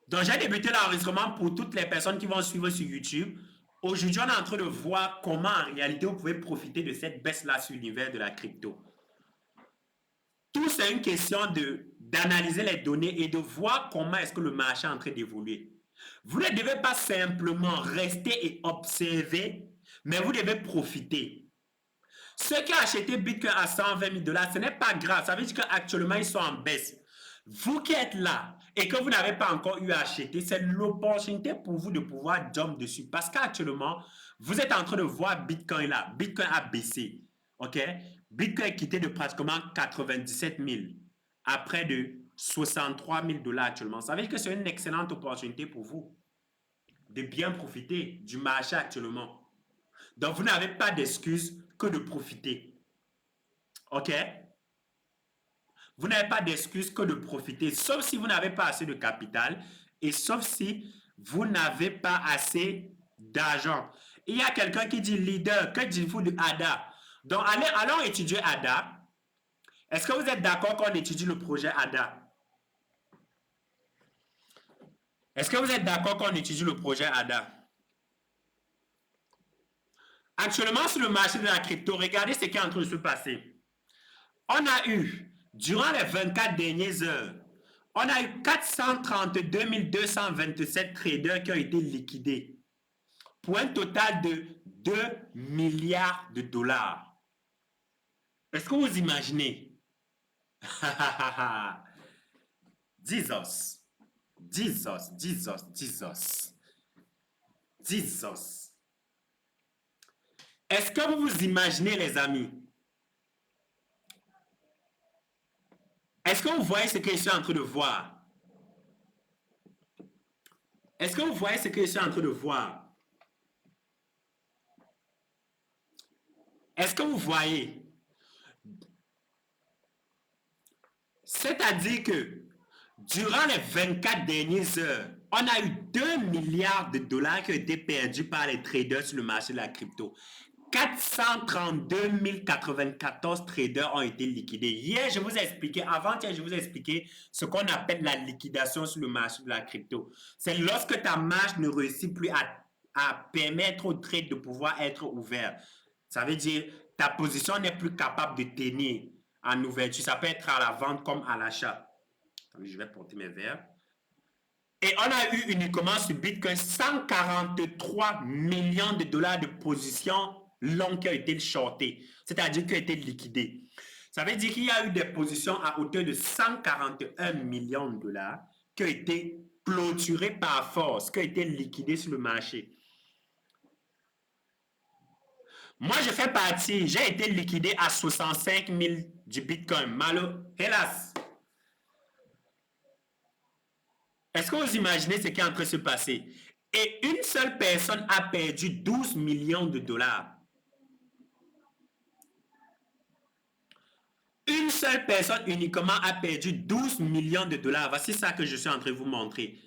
Donc, j'ai débuté l'enregistrement pour toutes les personnes qui vont suivre sur YouTube. Aujourd'hui, on est en train de voir comment, en réalité, vous pouvez profiter de cette baisse-là sur l'univers de la crypto. Tout, c'est une question d'analyser les données et de voir comment est-ce que le marché est en train d'évoluer. Vous ne devez pas simplement rester et observer, mais vous devez profiter. Ceux qui ont acheté Bitcoin à 120 000 dollars, ce n'est pas grave. Ça veut dire qu'actuellement, ils sont en baisse. Vous qui êtes là et que vous n'avez pas encore eu à acheter, c'est l'opportunité pour vous de pouvoir jump dessus. Parce qu'actuellement, vous êtes en train de voir Bitcoin là. Bitcoin a baissé. OK? Bitcoin est quitté de pratiquement 97 000 à près de 63 000 dollars actuellement. Ça veut dire que c'est une excellente opportunité pour vous de bien profiter du marché actuellement. Donc, vous n'avez pas d'excuse que de profiter. OK? Vous n'avez pas d'excuse que de profiter, sauf si vous n'avez pas assez de capital et sauf si vous n'avez pas assez d'argent. Il y a quelqu'un qui dit leader, que dites-vous de ADA? Donc, allons étudier ADA. Est-ce que vous êtes d'accord qu'on étudie le projet ADA? Est-ce que vous êtes d'accord qu'on étudie le projet ADA? Actuellement, sur le marché de la crypto, regardez ce qui est en train de se passer. On a eu, durant les 24 dernières heures, on a eu 432 227 traders qui ont été liquidés pour un total de 2 milliards de dollars. Est-ce que vous imaginez? Jesus, Jesus, Jesus, Jesus, Jesus. Est-ce que vous vous imaginez, les amis? Est-ce que vous voyez ce que je suis en train de voir? Est-ce que vous voyez ce que je suis en train de voir? Est-ce que vous voyez? C'est-à-dire que durant les 24 dernières heures, on a eu 2 milliards de dollars qui ont été perdus par les traders sur le marché de la crypto. 432 094 traders ont été liquidés. Hier, je vous ai expliqué, avant-hier, je vous ai expliqué ce qu'on appelle la liquidation sur le marché de la crypto. C'est lorsque ta marge ne réussit plus à permettre au trade de pouvoir être ouvert. Ça veut dire ta position n'est plus capable de tenir en ouverture. Ça peut être à la vente comme à l'achat. Je vais porter mes verres. Et on a eu uniquement sur Bitcoin 143 millions de dollars de positions longues qui ont été shortées, c'est-à-dire qui ont été liquidées. Ça veut dire qu'il y a eu des positions à hauteur de 141 millions de dollars qui ont été clôturées par force, qui ont été liquidées sur le marché. Moi, je fais partie, j'ai été liquidé à 65 000 du Bitcoin. Malo, hélas. Est-ce que vous imaginez ce qui est en train de se passer? Et une seule personne a perdu 12 millions de dollars. Une seule personne uniquement a perdu 12 millions de dollars. Voici ça que je suis en train de vous montrer.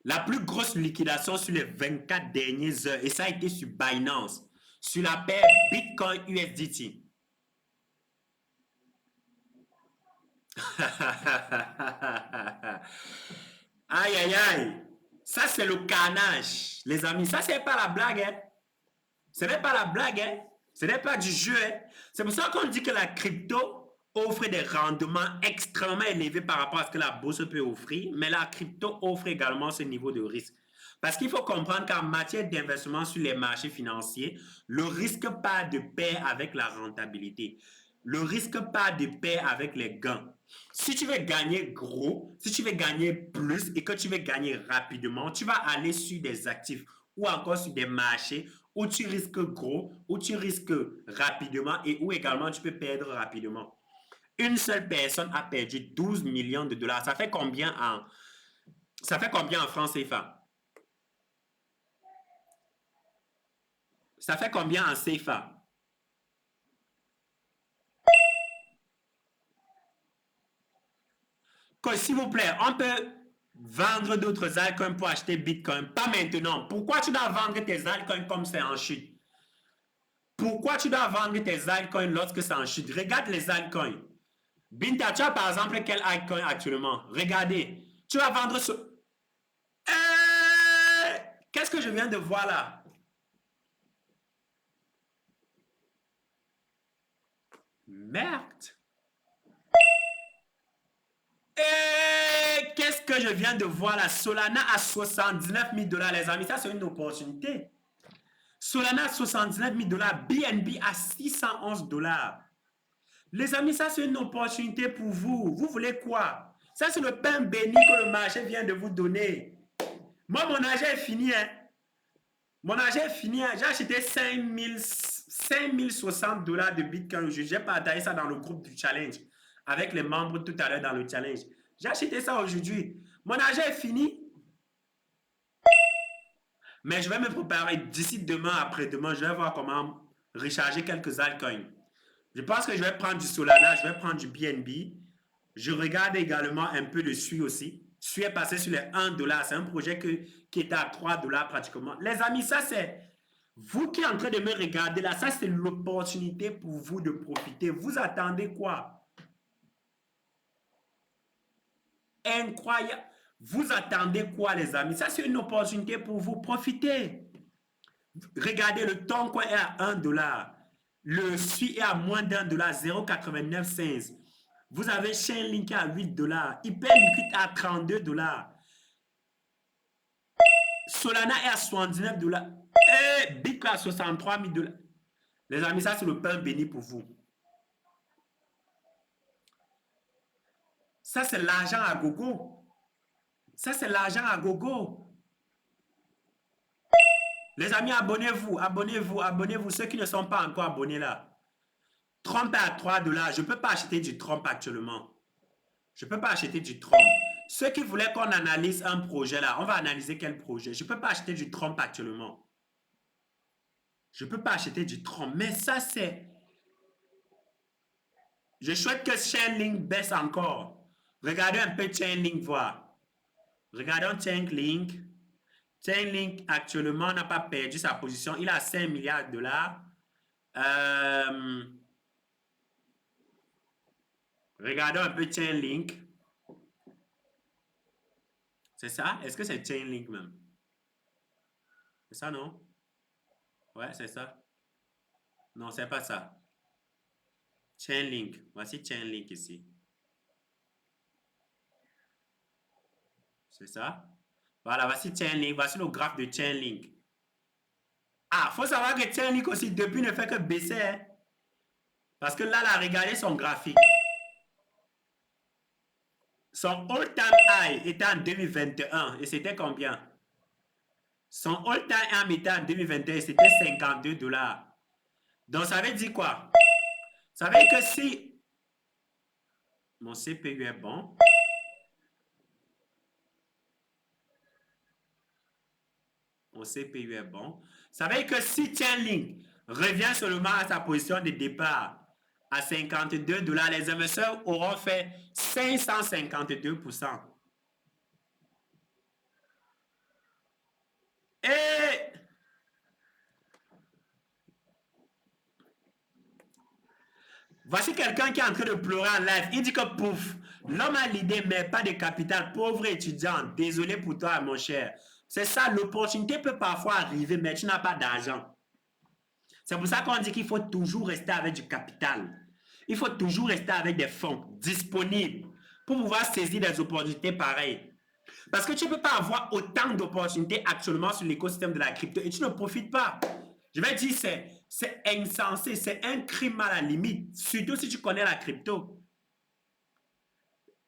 La plus grosse liquidation sur les 24 dernières heures. Et ça a été sur Binance. Sur la paire Bitcoin USDT. Aïe, aïe, aïe. Ça, c'est le carnage, les amis. Ça, c'est pas la blague, hein. Ce n'est pas la blague, hein. Ce n'est pas du jeu, hein. C'est pour ça qu'on dit que la crypto offre des rendements extrêmement élevés par rapport à ce que la bourse peut offrir, mais la crypto offre également ce niveau de risque. Parce qu'il faut comprendre qu'en matière d'investissement sur les marchés financiers, le risque part de pair avec la rentabilité. Le risque part de pair avec les gains. Si tu veux gagner gros, si tu veux gagner plus et que tu veux gagner rapidement, tu vas aller sur des actifs ou encore sur des marchés où tu risques gros, où tu risques rapidement et où également tu peux perdre rapidement. Une seule personne a perdu 12 millions de dollars. Ça fait combien en francs CFA? Ça fait combien en CFA? S'il vous plaît, on peut vendre d'autres altcoins pour acheter Bitcoin. Pas maintenant. Pourquoi tu dois vendre tes altcoins comme c'est en chute? Pourquoi tu dois vendre tes altcoins lorsque c'est en chute? Regarde les altcoins. Binta, tu as par exemple quel altcoin actuellement? Regardez. Tu vas vendre ce... Qu'est-ce que je viens de voir là? Merde. Et qu'est-ce que je viens de voir là? Solana à 79 000 $, les amis. Ça, c'est une opportunité. Solana à 79 000 $. BNB à 611 $. Les amis, ça, c'est une opportunité pour vous. Vous voulez quoi? Ça, c'est le pain béni que le marché vient de vous donner. Moi, mon argent est fini. Hein? Mon argent est fini. Hein? J'ai acheté 5060 $ de Bitcoin. J'ai partagé ça dans le groupe du challenge avec les membres tout à l'heure dans le challenge. J'ai acheté ça aujourd'hui. Mon argent est fini. Mais je vais me préparer d'ici demain, après-demain. Je vais voir comment recharger quelques altcoins. Je pense que je vais prendre du Solana, je vais prendre du BNB. Je regarde également un peu de SUI aussi. SUI est passé sur les 1 $. C'est un projet qui était à 3 $ pratiquement. Les amis, ça c'est... Vous qui êtes en train de me regarder là, ça c'est l'opportunité pour vous de profiter. Vous attendez quoi? Incroyable. Vous attendez quoi les amis? Ça c'est une opportunité pour vous. Profitez. Regardez, le Toncoin est à 1 $. Le SUI est à moins d'1 $, 0,89 $. Vous avez Chainlink à 8 $. Hyperliquid à 32 $. Solana est à 79 $. Et Bitcoin à 63 000 $. Les amis, ça c'est le pain béni pour vous. Ça c'est l'argent à gogo. Ça c'est l'argent à gogo. Les amis, abonnez-vous, abonnez-vous, abonnez-vous. Ceux qui ne sont pas encore abonnés là. Trump est à 3 $. Je ne peux pas acheter du Trump actuellement. Je ne peux pas acheter du Trump. Ceux qui voulaient qu'on analyse un projet là, on va analyser quel projet. Je ne peux pas acheter du Trump actuellement. Je ne peux pas acheter du Trump. Mais ça, c'est... Je souhaite que Chainlink baisse encore. Regardez un peu Chainlink voir. Regardons Chainlink. Chainlink actuellement n'a pas perdu sa position. Il a 5 milliards de $. Regardons un peu Chainlink. C'est ça? Est-ce que c'est Chainlink même? C'est ça, non? Ouais, c'est ça. Non, c'est pas ça. Chainlink. Voici Chainlink ici. C'est ça? Voilà, voici Chainlink. Voici le graphe de Chainlink. Ah, faut savoir que Chainlink aussi, depuis, ne fait que baisser. Hein? Parce que là, là, regardez son graphique. Son all-time high était en 2021 et c'était combien? Son all-time high était en 2021 et c'était 52 $. Donc, ça veut dire quoi? Ça veut dire que si mon CPU est bon, mon CPU est bon, ça veut dire que si Chainlink revient seulement à sa position de départ à 52 $, les investisseurs auront fait 552%. Et voici quelqu'un qui est en train de pleurer en live. Il dit que pouf, l'homme a l'idée mais pas de capital. Pauvre étudiant, désolé pour toi mon cher. C'est ça, l'opportunité peut parfois arriver mais tu n'as pas d'argent. C'est pour ça qu'on dit qu'il faut toujours rester avec du capital. Il faut toujours rester avec des fonds disponibles pour pouvoir saisir des opportunités pareilles. Parce que tu ne peux pas avoir autant d'opportunités actuellement sur l'écosystème de la crypto et tu ne profites pas. Je vais dire, c'est insensé, c'est un crime à la limite, surtout si tu connais la crypto.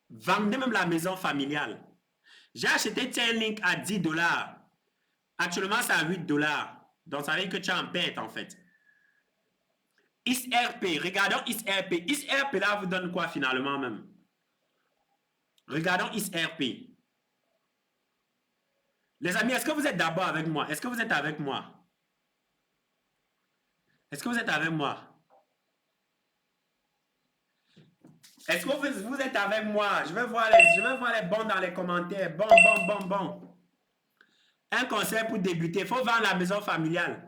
Vendez même la maison familiale. J'ai acheté Chainlink à 10 $. Actuellement, c'est à 8 $. Donc, ça veut dire que tu es en perte en fait. XRP, regardons XRP. XRP là vous donne quoi finalement même? Regardons XRP. Les amis, est-ce que vous êtes d'abord avec moi? Est-ce que vous êtes avec moi? Est-ce que vous êtes avec moi? Est-ce que vous êtes avec moi? Je vais voir les bons dans les commentaires. Bon. Un conseil pour débuter. Il faut vendre la maison familiale.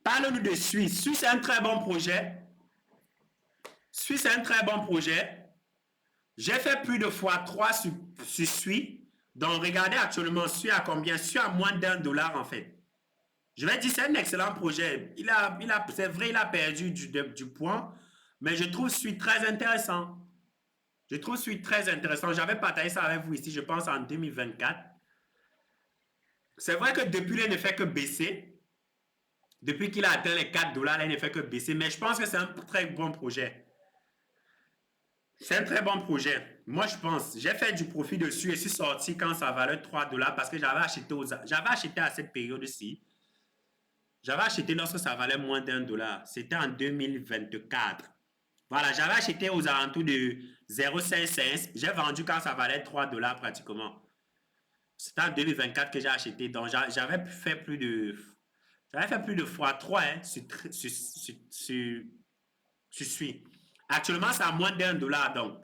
Parle-nous de Suisse. Suisse, c'est un très bon projet. Suisse, c'est un très bon projet. J'ai fait plus de fois 3 sur SUI. Donc, regardez actuellement, SUI à combien? SUI à moins d'1 dollar en fait. Je vais dire, c'est un excellent projet. C'est vrai, il a perdu du point, mais je trouve SUI très intéressant. Je trouve SUI très intéressant. J'avais partagé ça avec vous ici, je pense, en 2024. C'est vrai que depuis, il ne fait que baisser. Depuis qu'il a atteint les 4 dollars, il ne fait que baisser. Mais je pense que c'est un très bon projet. C'est un très bon projet. Moi, je pense. J'ai fait du profit dessus et suis sorti quand ça valait 3 dollars parce que j'avais acheté à cette période-ci. J'avais acheté lorsque ça valait moins d'1 dollar. C'était en 2024. Voilà, j'avais acheté aux alentours de 0,55. J'ai vendu quand ça valait 3 dollars pratiquement. C'était en 2024 que j'ai acheté. Donc, j'avais fait plus de fois 3 hein, sur Sui. Actuellement, c'est à moins d'1 dollar. Donc,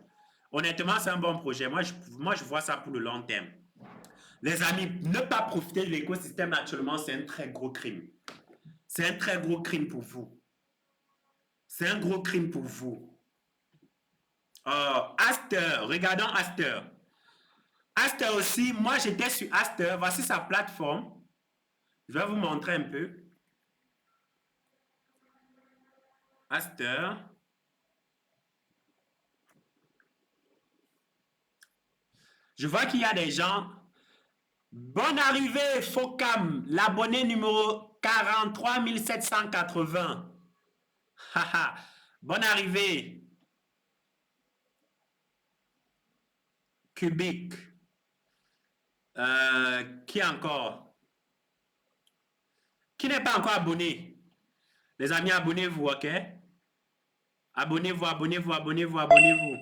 honnêtement, c'est un bon projet. Moi, je vois ça pour le long terme. Les amis, ne pas profiter de l'écosystème actuellement, c'est un très gros crime. C'est un très gros crime pour vous. C'est un gros crime pour vous. Aster, regardons Aster. Aster aussi, moi j'étais sur Aster. Voici sa plateforme. Je vais vous montrer un peu. Aster. Je vois qu'il y a des gens. Bonne arrivée, Focam, l'abonné numéro 43 780. Bonne arrivée. Cubic. Qui encore? Qui n'est pas encore abonné? Les amis, abonnez-vous, ok? Abonnez-vous, abonnez-vous, abonnez-vous, abonnez-vous.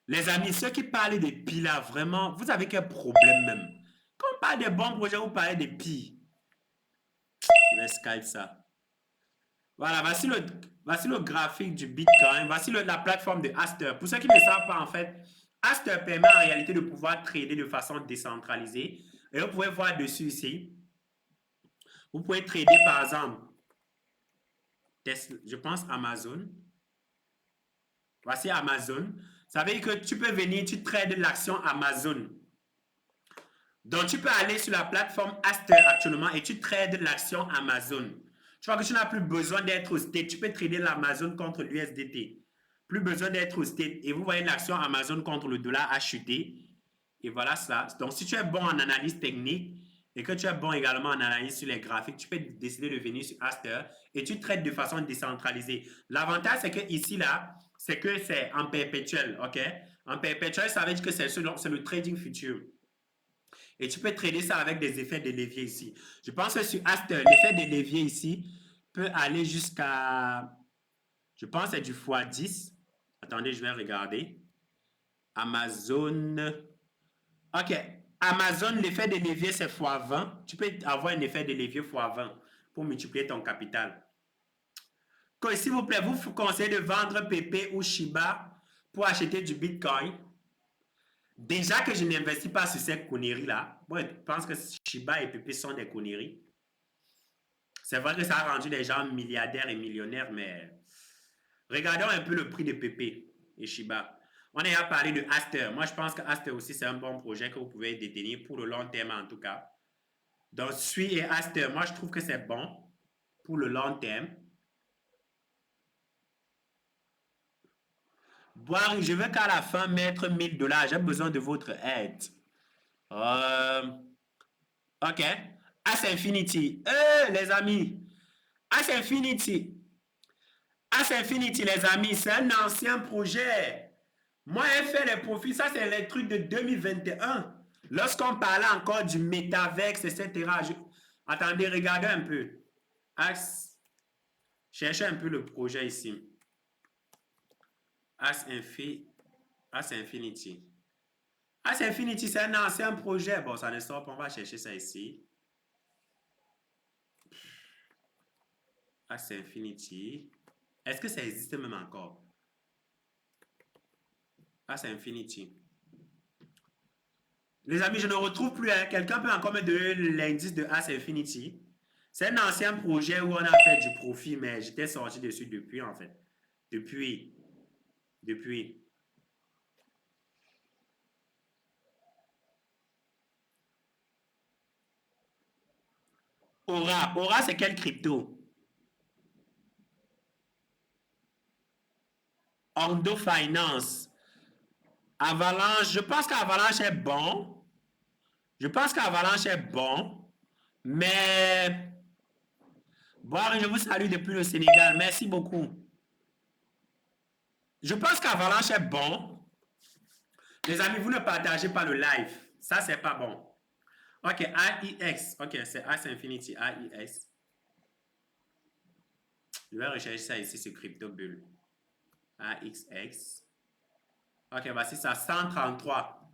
Les amis, ceux qui parlent des pis là, vraiment, vous avez quel problème même? Quand on parle des bons projets, vous parlez des pis. Je vais Skype ça. Voilà, voici le graphique du Bitcoin. Voici la plateforme de Aster. Pour ceux qui ne savent pas, en fait, Aster permet en réalité de pouvoir trader de façon décentralisée. Et vous pouvez voir dessus ici. Vous pouvez trader par exemple, Tesla, je pense Amazon. Voici Amazon. Ça veut dire que tu peux venir, tu trades l'action Amazon. Donc, tu peux aller sur la plateforme Aster actuellement et tu trades l'action Amazon. Tu vois que tu n'as plus besoin d'être au state. Tu peux trader l'Amazon contre l'USDT. Plus besoin d'être au state. Et vous voyez l'action Amazon contre le dollar a chuté. Et voilà ça. Donc, si tu es bon en analyse technique et que tu es bon également en analyse sur les graphiques, tu peux décider de venir sur Aster et tu traites de façon décentralisée. L'avantage, c'est que ici, là, c'est que c'est en perpétuel. OK? En perpétuel, ça veut dire que c'est le trading futur. Et tu peux trader ça avec des effets de levier ici. Je pense que sur Aster, l'effet de levier ici peut aller jusqu'à, je pense c'est du x10. Attendez, je vais regarder. Amazon. OK. Amazon, l'effet de levier, c'est x20. Tu peux avoir un effet de levier x20 pour multiplier ton capital. S'il vous plaît, vous conseillez de vendre PP ou Shiba pour acheter du Bitcoin. Déjà que je n'investis pas sur ces conneries-là, moi je pense que Shiba et PP sont des conneries. C'est vrai que ça a rendu les gens milliardaires et millionnaires, mais regardons un peu le prix de PP et Shiba. On a parlé de Aster. Moi, je pense que Aster aussi, c'est un bon projet que vous pouvez détenir pour le long terme en tout cas. Donc, Sui et Aster, moi, je trouve que c'est bon pour le long terme. Boire, je veux qu'à la fin mettre 1000 dollars. J'ai besoin de votre aide. OK. As Infinity. Les amis. As Infinity. As Infinity, les amis, c'est un ancien projet. Moi, j'ai fait les profits. Ça, c'est les trucs de 2021. Lorsqu'on parlait encore du métaverse, etc. Attendez, regardez un peu. As. Cherchez un peu le projet ici. As Infinity. As Infinity, c'est un ancien projet. Bon, ça ne sort pas. On va chercher ça ici. As Infinity. Est-ce que ça existe même encore? As Infinity. Les amis, je ne retrouve plus. Hein. Quelqu'un peut encore me donner l'indice de As Infinity. C'est un ancien projet où on a fait du profit, mais j'étais sorti dessus depuis, en fait. Depuis. depuis. Aura. Aura, c'est quelle crypto? Ordo Finance. Avalanche. Je pense qu'Avalanche est bon. Je pense qu'Avalanche est bon. Mais... Bon, je vous salue depuis le Sénégal. Merci beaucoup. Je pense qu'Avalanche est bon. Les amis, vous ne partagez pas le live. Ça, c'est pas bon. Ok, AIX. Ok, c'est As Infinity. AIX. Je vais rechercher ça ici sur CryptoBull. AXX. Ok, voici ça. 133.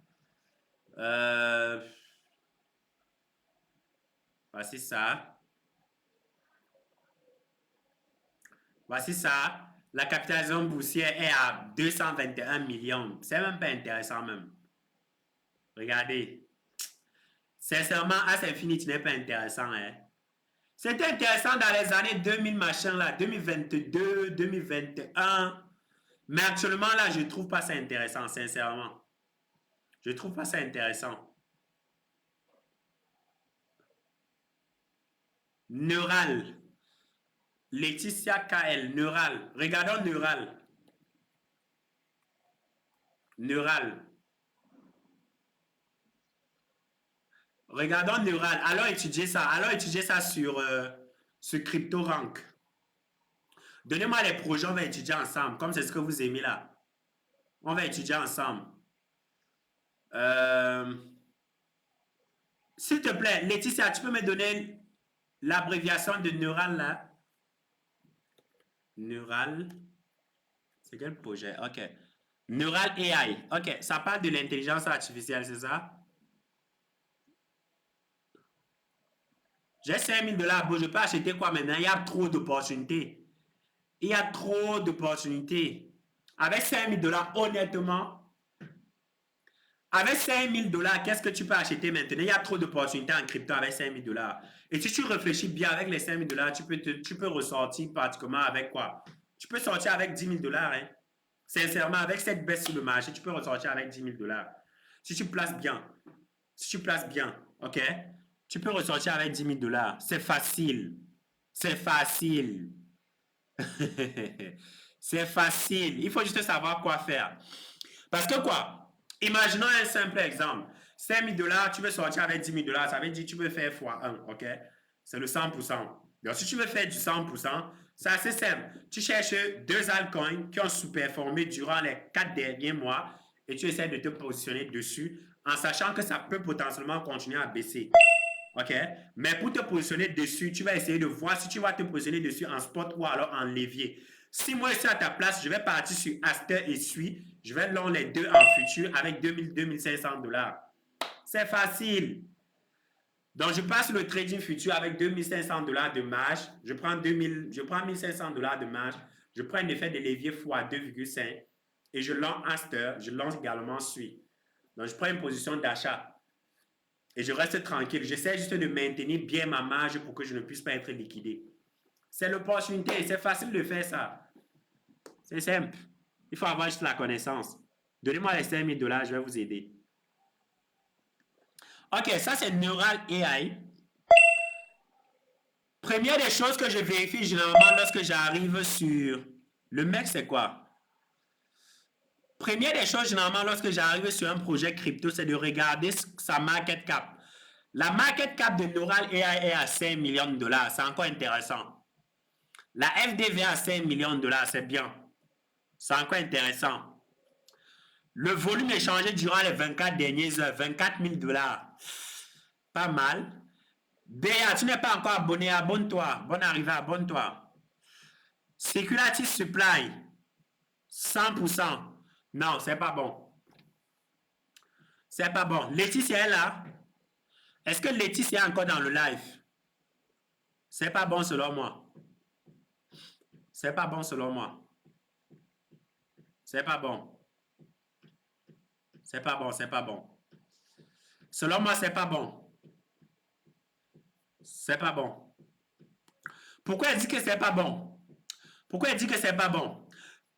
Voici ça. Voici ça. La capitalisation boursière est à 221 millions. C'est même pas intéressant même. Regardez. Sincèrement, As Infinity n'est pas intéressant. Hein. C'était intéressant dans les années 2000, machin là, 2022, 2021. Mais actuellement là, je ne trouve pas ça intéressant, sincèrement. Je ne trouve pas ça intéressant. Neural. Laetitia KL, Neural. Regardons Neural. Neural. Regardons Neural. Allons étudier ça. Allons étudier ça sur CryptoRank. Donnez-moi les projets, on va étudier ensemble. Comme c'est ce que vous aimez là. On va étudier ensemble. S'il te plaît, Laetitia, tu peux me donner l'abréviation de Neural là? Neural. C'est quel projet? Ok. Neural AI. Ok. Ça parle de l'intelligence artificielle, c'est ça? J'ai 5 000 $. Bon, je peux acheter quoi maintenant? Il y a trop d'opportunités. Il y a trop d'opportunités. Avec 5 000 $, honnêtement, avec 5 000 $, qu'est-ce que tu peux acheter maintenant? Il y a trop d'opportunités en crypto avec 5 000 $. Et si tu réfléchis bien avec les 5 000 $, tu peux ressortir pratiquement avec quoi? Tu peux sortir avec 10 000 $. Hein? Sincèrement, avec cette baisse sur le marché, tu peux ressortir avec 10 000 $. Si tu places bien. Si tu places bien, ok? Tu peux ressortir avec 10 000 $. C'est facile. C'est facile. C'est facile. Il faut juste savoir quoi faire. Parce que quoi? Imaginons un simple exemple. 5 000 $, tu veux sortir avec 10 000 $, ça veut dire que tu peux faire x1, ok? C'est le 100%. Donc, si tu veux faire du 100%, c'est assez simple. Tu cherches deux altcoins qui ont sous-performé durant les 4 derniers mois et tu essaies de te positionner dessus en sachant que ça peut potentiellement continuer à baisser. OK? Mais pour te positionner dessus, tu vas essayer de voir si tu vas te positionner dessus en spot ou alors en levier. Si moi je suis à ta place, je vais partir sur Aster et Sui. Je vais long les deux en futur avec 2 500 $. C'est facile. Donc, je passe le trading futur avec 2 500 $ de marge. Je prends 1 500 $ de marge. Je prends un effet de levier x 2,5 et je lance Aster. Je lance également Sui. Donc, je prends une position d'achat. Et je reste tranquille. J'essaie juste de maintenir bien ma marge pour que je ne puisse pas être liquidé. C'est l'opportunité. C'est facile de faire ça. C'est simple. Il faut avoir juste la connaissance. Donnez-moi les 5 000 $, je vais vous aider. Ok, ça c'est Neural AI. Première des choses que je vérifie généralement lorsque j'arrive sur... Le mec, c'est quoi? Première des choses généralement lorsque j'arrive sur un projet crypto, c'est de regarder sa market cap. La market cap de Neural AI est à 5 millions de $. C'est encore intéressant. La FDV à 5 millions de $, c'est bien. C'est encore intéressant. Le volume échangé durant les 24 dernières heures, 24 000 $. Pas mal. BA, tu n'es pas encore abonné, abonne-toi. Bonne arrivée, abonne-toi. Speculative Supply, 100%. Non, c'est pas bon. C'est pas bon. Laetitia est là. Est-ce que Laetitia est encore dans le live? C'est pas bon selon moi. C'est pas bon selon moi. C'est pas bon. C'est pas bon, c'est pas bon. Selon moi, c'est pas bon. C'est pas bon. Pourquoi elle dit que c'est pas bon? Pourquoi elle dit que c'est pas bon?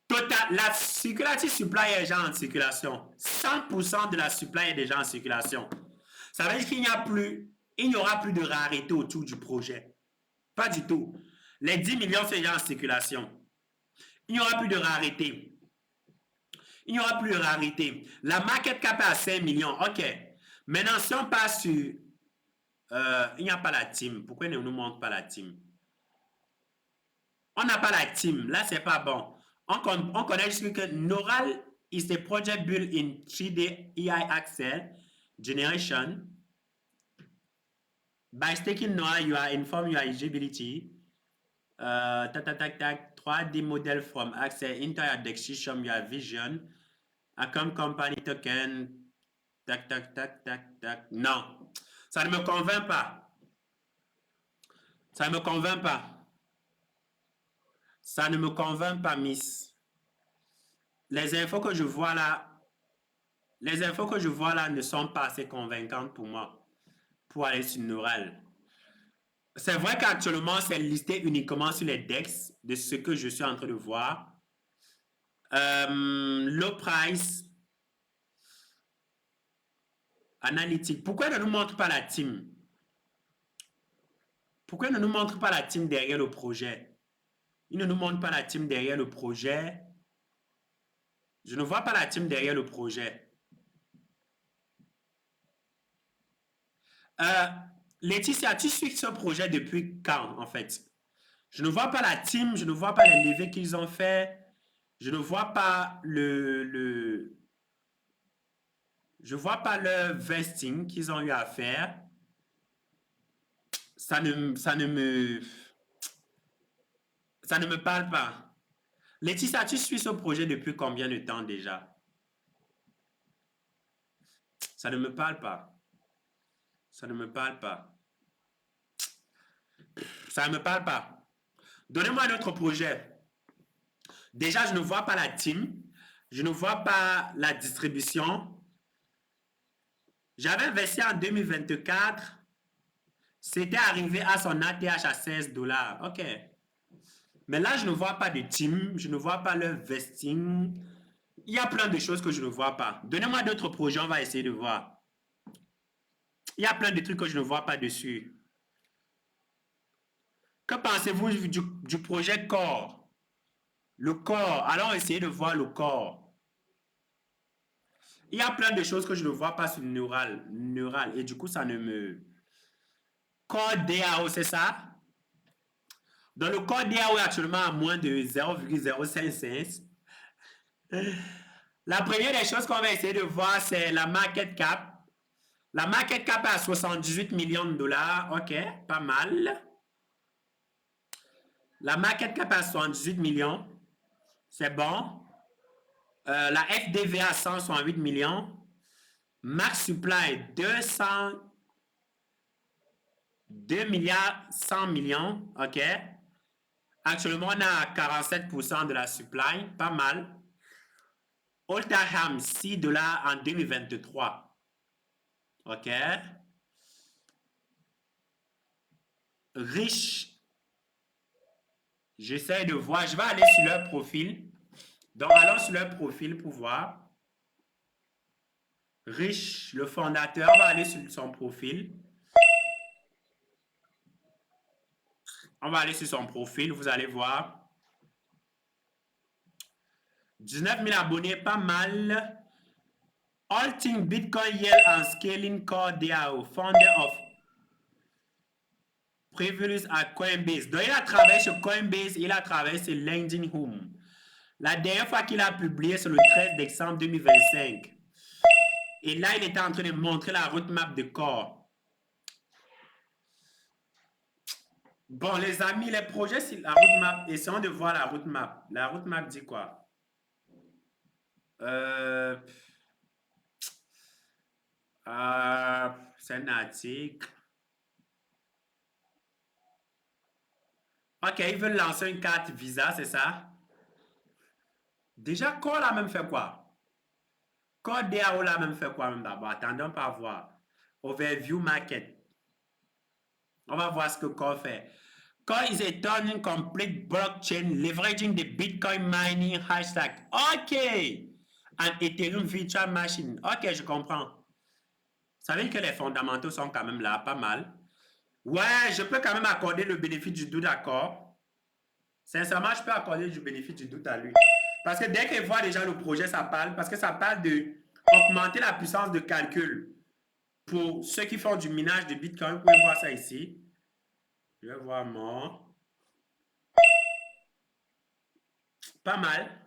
Total, la circulative supply est déjà en circulation. 100% de la supply est déjà en circulation. Ça veut dire qu'il n'y aura plus de rareté autour du projet. Pas du tout. Les 10 millions, c'est déjà en circulation. Il n'y aura plus de rareté. Il n'y aura plus de rareté. La market cap est à 5 millions. OK. Maintenant, si on passe sur... il n'y a pas la team. Pourquoi il ne nous montre pas la team? On n'a pas la team. Là, c'est pas bon. On connaît juste que Neural is a project built in 3D AI Axle generation. By staking Neural, you are informed your eligibility. Tac, tac, tac, tac. 3D model from Axel into your decision, your vision. Account company token. Tac, tac, tac, tac, tac. Non. Ça ne me convainc pas. Ça ne me convainc pas. Ça ne me convainc pas, Miss. Les infos que je vois là ne sont pas assez convaincantes pour moi pour aller sur Neural. C'est vrai qu'actuellement, c'est listé uniquement sur les DEX de ce que je suis en train de voir. Low price, analytique. Pourquoi ne nous montre pas la team? Pourquoi ne nous montre pas la team derrière le projet? Il ne nous montre pas la team derrière le projet. Je ne vois pas la team derrière le projet. Laetitia, tu suis ce projet depuis quand, en fait? Je ne vois pas la team, je ne vois pas les levées qu'ils ont fait, je ne vois pas je vois pas le vesting qu'ils ont eu à faire. Ça ne me parle pas. Laetitia, tu suis ce projet depuis combien de temps déjà? Ça ne me parle pas. Ça ne me parle pas. Ça ne me parle pas. Donnez-moi un autre projet. Déjà, je ne vois pas la team. Je ne vois pas la distribution. J'avais investi en 2024. C'était arrivé à son ATH à 16 $. OK. Mais là, je ne vois pas de team. Je ne vois pas le vesting. Il y a plein de choses que je ne vois pas. Donnez-moi d'autres projets, on va essayer de voir. Il y a plein de trucs que je ne vois pas dessus. Que pensez-vous du projet Core? Le Core, allons essayer de voir le Core. Il y a plein de choses que je ne vois pas sur Neural. Et du coup, ça ne me... Core DAO, c'est ça? Dans le Core DAO est actuellement à moins de 0,055. La première des choses qu'on va essayer de voir, c'est la market cap. La market cap est à 78 millions de $. OK, pas mal. La market cap est à 78 millions. C'est bon. La FDV à 168 millions. Max Supply 2 milliards 100 millions. OK. Actuellement, on a 47% de la supply. Pas mal. Oldham, 6 $ en 2023. OK. Riche. J'essaie de voir. Je vais aller sur leur profil. Donc, allons sur leur profil pour voir. Rich, le fondateur, va aller sur son profil. On va aller sur son profil, vous allez voir. 19 000 abonnés, pas mal. Halting Bitcoin Yield and Scaling Core DAO, founder of Previous à Coinbase. Donc, il a travaillé sur Coinbase, il a travaillé sur LinkedIn Home. La dernière fois qu'il a publié, c'est le 13 décembre 2025. Et là, il était en train de montrer la roadmap de Core. Bon, les amis, les projets sur la roadmap, essayons de voir la roadmap. La roadmap dit quoi? C'est un article. OK, ils veulent lancer une carte Visa, c'est ça? Déjà, Core l'a même fait quoi? Core DAO l'a même fait quoi même d'abord? Attendons pas voir. Overview Market. On va voir ce que Core fait. Quand ils étonnent complete blockchain leveraging the Bitcoin mining hashtag. OK. And Ethereum virtual machine. OK, je comprends. Ça veut dire que les fondamentaux sont quand même là, pas mal. Ouais, je peux quand même accorder le bénéfice du doute, d'accord. Sincèrement, je peux accorder du bénéfice du doute à lui. Parce que dès qu'il voit déjà le projet, ça parle. Parce que ça parle de augmenter la puissance de calcul. Pour ceux qui font du minage de Bitcoin, vous pouvez voir ça ici. Je vais voir mon. Pas mal.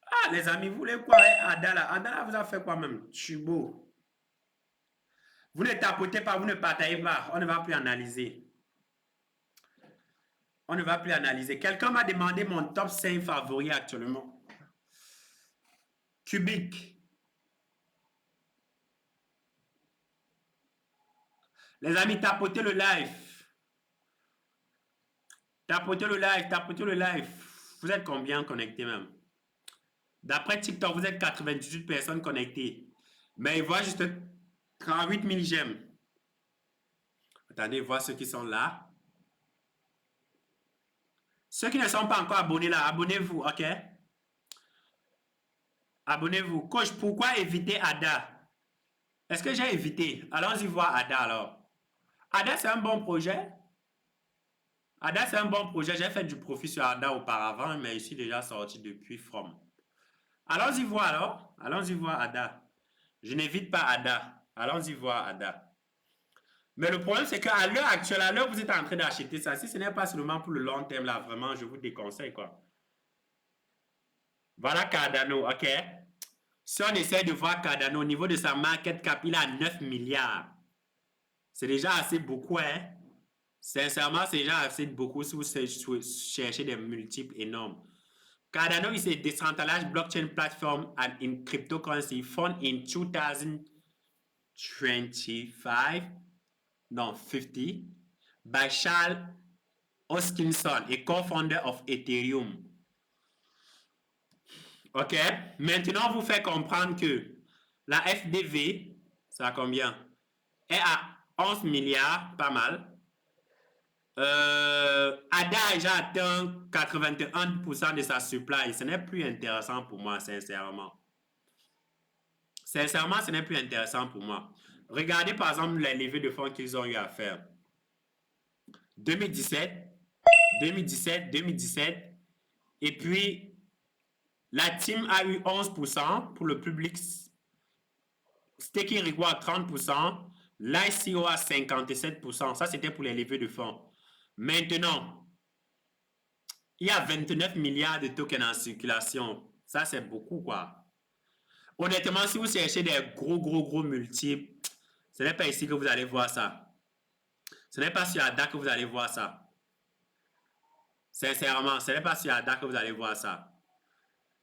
Ah, les amis, vous voulez quoi, Adala? Adala vous a fait quoi même? Chubo. Vous ne tapotez pas, vous ne partagez pas. On ne va plus analyser. On ne va plus analyser. Quelqu'un m'a demandé mon top 5 favoris actuellement. Cubic. Les amis, tapotez le live. Tapotez le live, tapotez le live. Vous êtes combien connectés même? D'après TikTok, vous êtes 98 personnes connectées. Mais il voit juste 38 000 j'aime. Attendez, voir ceux qui sont là. Ceux qui ne sont pas encore abonnés là, abonnez-vous, ok? Abonnez-vous. Coach, pourquoi éviter Ada? Est-ce que j'ai évité? Allons-y voir Ada alors. Ada, c'est un bon projet. Ada, c'est un bon projet. J'ai fait du profit sur Ada auparavant, mais je suis déjà sorti depuis From. Allons-y voir alors. Allons-y voir Ada. Je n'évite pas Ada. Allons-y voir Ada. Mais le problème, c'est qu'à l'heure actuelle, à l'heure où vous êtes en train d'acheter ça, si ce n'est pas seulement pour le long terme, là, vraiment, je vous déconseille, quoi. Voilà Cardano, ok? Si on essaie de voir Cardano au niveau de sa market cap, il a 9 milliards. C'est déjà assez beaucoup, hein? Sincèrement, c'est déjà assez beaucoup si vous cherchez des multiples énormes. Cardano is a decentralized blockchain platform and in cryptocurrency founded in 2025, no, 50, by Charles Hoskinson, a co-founder of Ethereum. OK? Maintenant, vous fait comprendre que la FDV, ça a combien? Est à 11 milliards, pas mal. Ada a déjà atteint 81% de sa supply. Ce n'est plus intéressant pour moi, sincèrement. Sincèrement, ce n'est plus intéressant pour moi. Regardez par exemple les levées de fonds qu'ils ont eu à faire. 2017, 2017, 2017. Et puis, la team a eu 11% pour le public. Staking Reward 30%. L'ICO a 57%. Ça, c'était pour les levées de fonds. Maintenant, il y a 29 milliards de tokens en circulation. Ça, c'est beaucoup, quoi. Honnêtement, si vous cherchez des gros multiples, ce n'est pas ici que vous allez voir ça. Ce n'est pas sur ADA que vous allez voir ça. Sincèrement, ce n'est pas sur ADA que vous allez voir ça.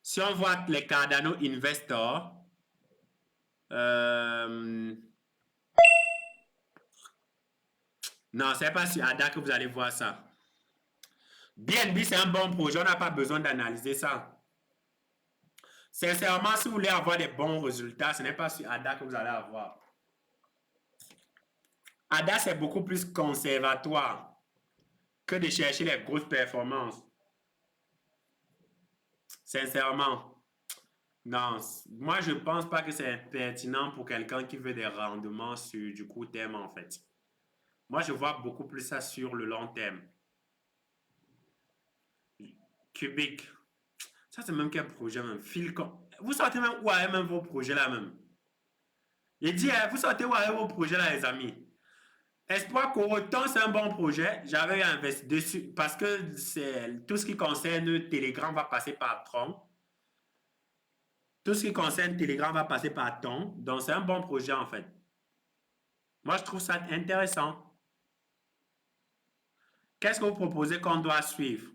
Si on voit les Cardano Investors, non, ce n'est pas sur ADA que vous allez voir ça. BNB, c'est un bon projet. On n'a pas besoin d'analyser ça. Sincèrement, si vous voulez avoir des bons résultats, ce n'est pas sur ADA que vous allez avoir. ADA, c'est beaucoup plus conservatoire que de chercher les grosses performances. Sincèrement, non. Moi, je ne pense pas que c'est pertinent pour quelqu'un qui veut des rendements sur du court terme, en fait. Moi, je vois beaucoup plus ça sur le long terme. Cubic. Ça, c'est même quel projet, même. Vous sortez même où avec même vos projets là, même. Il dit, vous sortez où avec vos projets là, les amis. Espoir Coroton, c'est un bon projet. J'avais investi dessus parce que c'est tout ce qui concerne Telegram va passer par Tron. Tout ce qui concerne Telegram va passer par Tron. Donc, c'est un bon projet, en fait. Moi, je trouve ça intéressant. Qu'est-ce que vous proposez qu'on doit suivre?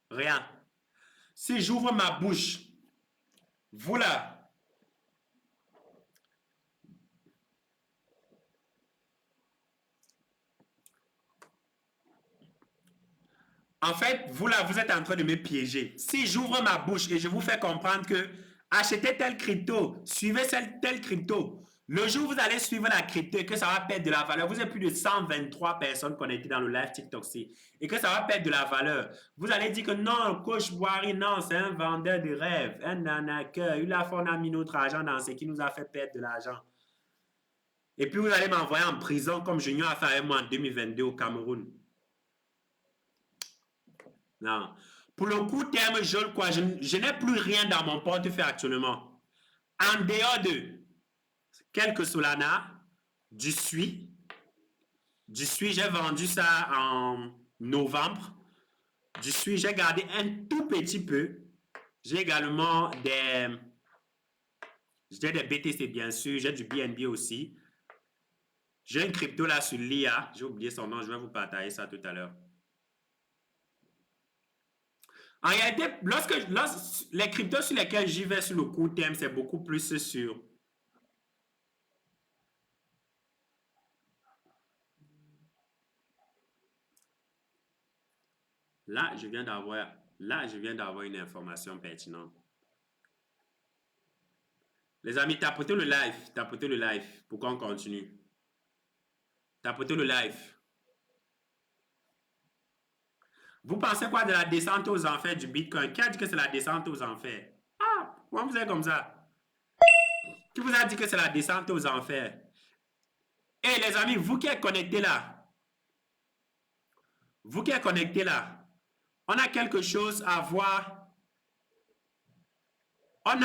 Rien. Si j'ouvre ma bouche, vous là, en fait, vous là, vous êtes en train de me piéger. Si j'ouvre ma bouche et je vous fais comprendre que achetez tel crypto, suivez tel crypto, Le jour où vous allez suivre la crypto et que ça va perdre de la valeur, vous êtes plus de 123 personnes connectées dans le live TikTok et que ça va perdre de la valeur, vous allez dire que non, coach Boiri, non, c'est un vendeur de rêves, un arnaqueur, il a fait, on a mis notre argent dans ce qui nous a fait perdre de l'argent. Et puis vous allez m'envoyer en prison comme Junior a fait avec moi en 2022 au Cameroun. Non. Pour le court terme, je le crois, je n'ai plus rien dans mon portefeuille actuellement. En dehors de quelques Solana, du SUI, j'ai vendu ça en novembre. Du SUI, j'ai gardé un tout petit peu. J'ai également j'ai des BTC bien sûr, j'ai du BNB aussi. J'ai une crypto là sur l'IA, j'ai oublié son nom, je vais vous partager ça tout à l'heure. En réalité, lorsque les cryptos sur lesquels j'y vais sur le court terme, c'est beaucoup plus sûr. Là, je viens d'avoir une information pertinente. Les amis, tapotez le live pour qu'on continue. Tapotez le live. Vous pensez quoi de la descente aux enfers du Bitcoin? Qui a dit que c'est la descente aux enfers? Ah, pourquoi vous êtes comme ça? Qui vous a dit que c'est la descente aux enfers? Et les amis, vous qui êtes connectés là, on a quelque chose à voir. On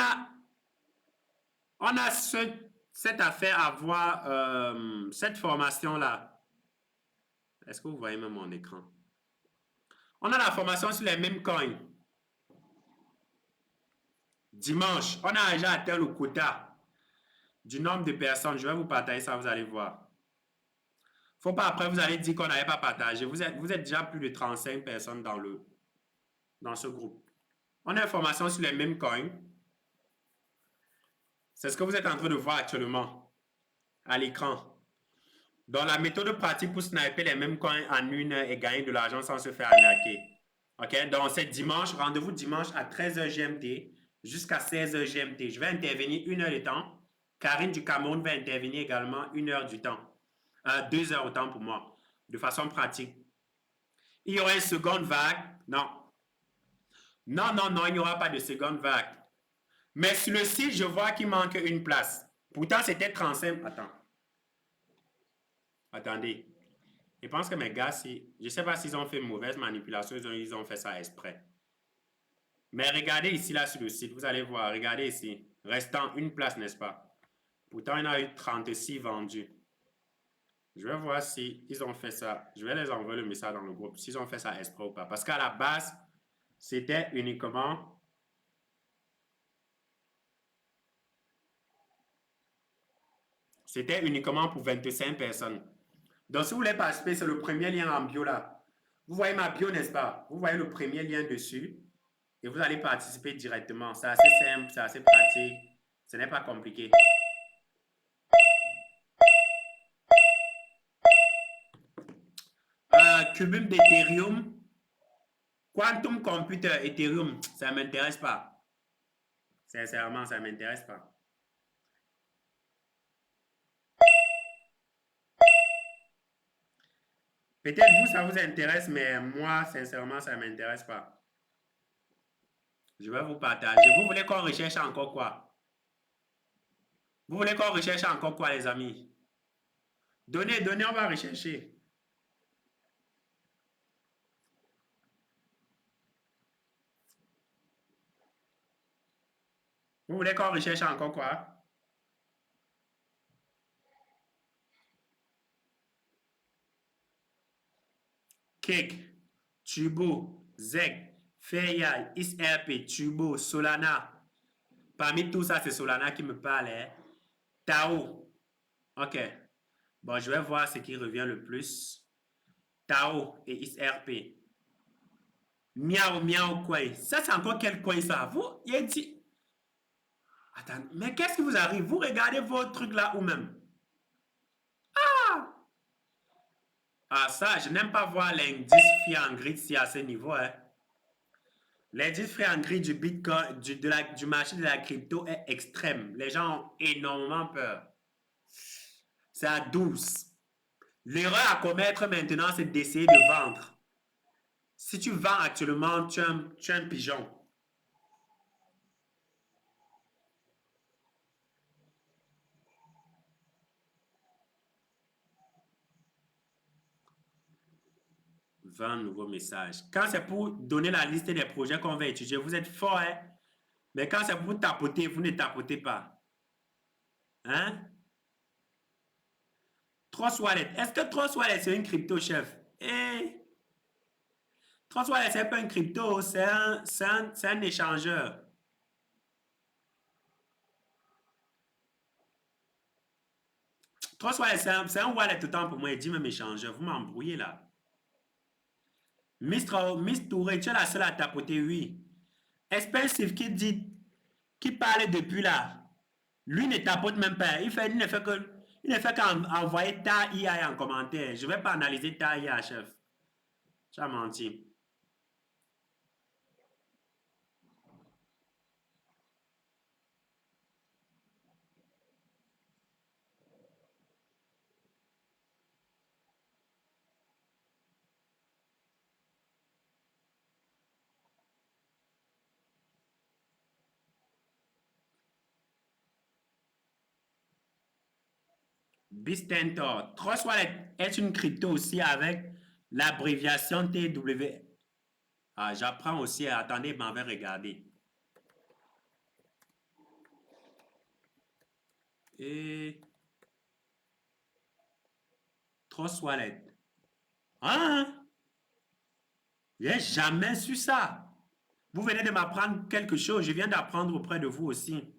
a cette affaire à voir, cette formation-là. Est-ce que vous voyez même mon écran? On a la formation sur les mêmes coins. Dimanche, on a déjà atteint le quota du nombre de personnes. Je vais vous partager ça, vous allez voir. Faut pas après, vous allez dire qu'on n'avait pas partagé. Vous êtes déjà plus de 35 personnes dans ce groupe. On a une formation sur les mêmes coins. C'est ce que vous êtes en train de voir actuellement à l'écran. Dans la méthode pratique pour sniper les mêmes coins en une heure et gagner de l'argent sans se faire arnaquer. OK? Donc, c'est dimanche, rendez-vous dimanche à 13h GMT jusqu'à 16h GMT. Je vais intervenir 1 heure de temps. Karine du Cameroun va intervenir également 1 heure du temps. 2 heures au temps pour moi, de façon pratique. Il y aura une seconde vague? Non. Non, non, non, il n'y aura pas de seconde vague. Mais sur le site, je vois qu'il manque une place. Pourtant, c'était 35. Attendez. Je pense que mes gars, je ne sais pas s'ils ont fait une mauvaise manipulation, ils ont fait ça exprès. Mais regardez ici, là, sur le site, vous allez voir, regardez ici. Restant une place, n'est-ce pas? Pourtant, il y en a eu 36 vendus. Je vais voir si ils ont fait ça. Je vais les envoyer le message dans le groupe, s'ils ont fait ça exprès ou pas. Parce qu'à la base, c'était uniquement... C'était uniquement pour 25 personnes. Donc, si vous voulez participer, c'est le premier lien en bio là. Vous voyez ma bio, n'est-ce pas? Vous voyez le premier lien dessus et vous allez participer directement. C'est assez simple, c'est assez pratique. Ce n'est pas compliqué. Cubum d'Ethereum. Quantum Computer Ethereum, ça ne m'intéresse pas. Sincèrement, ça ne m'intéresse pas. Peut-être vous, ça vous intéresse, mais moi, sincèrement, ça ne m'intéresse pas. Je vais vous partager. Vous voulez qu'on recherche encore quoi? Vous voulez qu'on recherche encore quoi, les amis? Donnez, on va rechercher. Vous voulez qu'on recherche encore quoi? Cake, Tubo, Zeg, Fayal, XRP, Tubo, Solana. Parmi tout ça, c'est Solana qui me parle. Hein? Tao. OK. Bon, je vais voir ce qui revient le plus. Tao et XRP. Miao, miao, coin. Ça, c'est encore quel coin ça? Vous, il a dit. Attends, mais qu'est-ce qui vous arrive? Vous regardez votre truc là ou même? Ah, ça, je n'aime pas voir l'indice fiat en grid si à ce niveau. Hein. L'indice fiat en grid du Bitcoin, du marché de la crypto est extrême. Les gens ont énormément peur. C'est à 12. L'erreur à commettre maintenant, c'est d'essayer de vendre. Si tu vends actuellement, tu es un pigeon. Vendre nouveaux messages. Quand c'est pour donner la liste des projets qu'on va étudier, vous êtes fort, hein? Mais quand c'est pour tapoter, vous ne tapotez pas. Hein? Trust Wallet. Est-ce que Trust Wallet, c'est une crypto, chef? Eh, Trust Wallet, c'est pas une crypto, c'est un échangeur. Trust Wallet, c'est un wallet autant pour moi. Il dit même échangeur. Vous m'embrouillez là. Miss Touré, tu es la seule à tapoter, oui. Expensive qui dit, qui parle depuis là. Lui ne tapote même pas. Il ne fait qu'envoyer ta IA en commentaire. Je ne vais pas analyser ta IA, chef. Tu as menti. Bistentor. Trust Wallet est une crypto aussi avec l'abréviation TW. Ah, j'apprends aussi. Attendez, je m'en vais regarder. Et Trust Wallet. Ah, j'ai jamais su ça. Vous venez de m'apprendre quelque chose. Je viens d'apprendre auprès de vous aussi.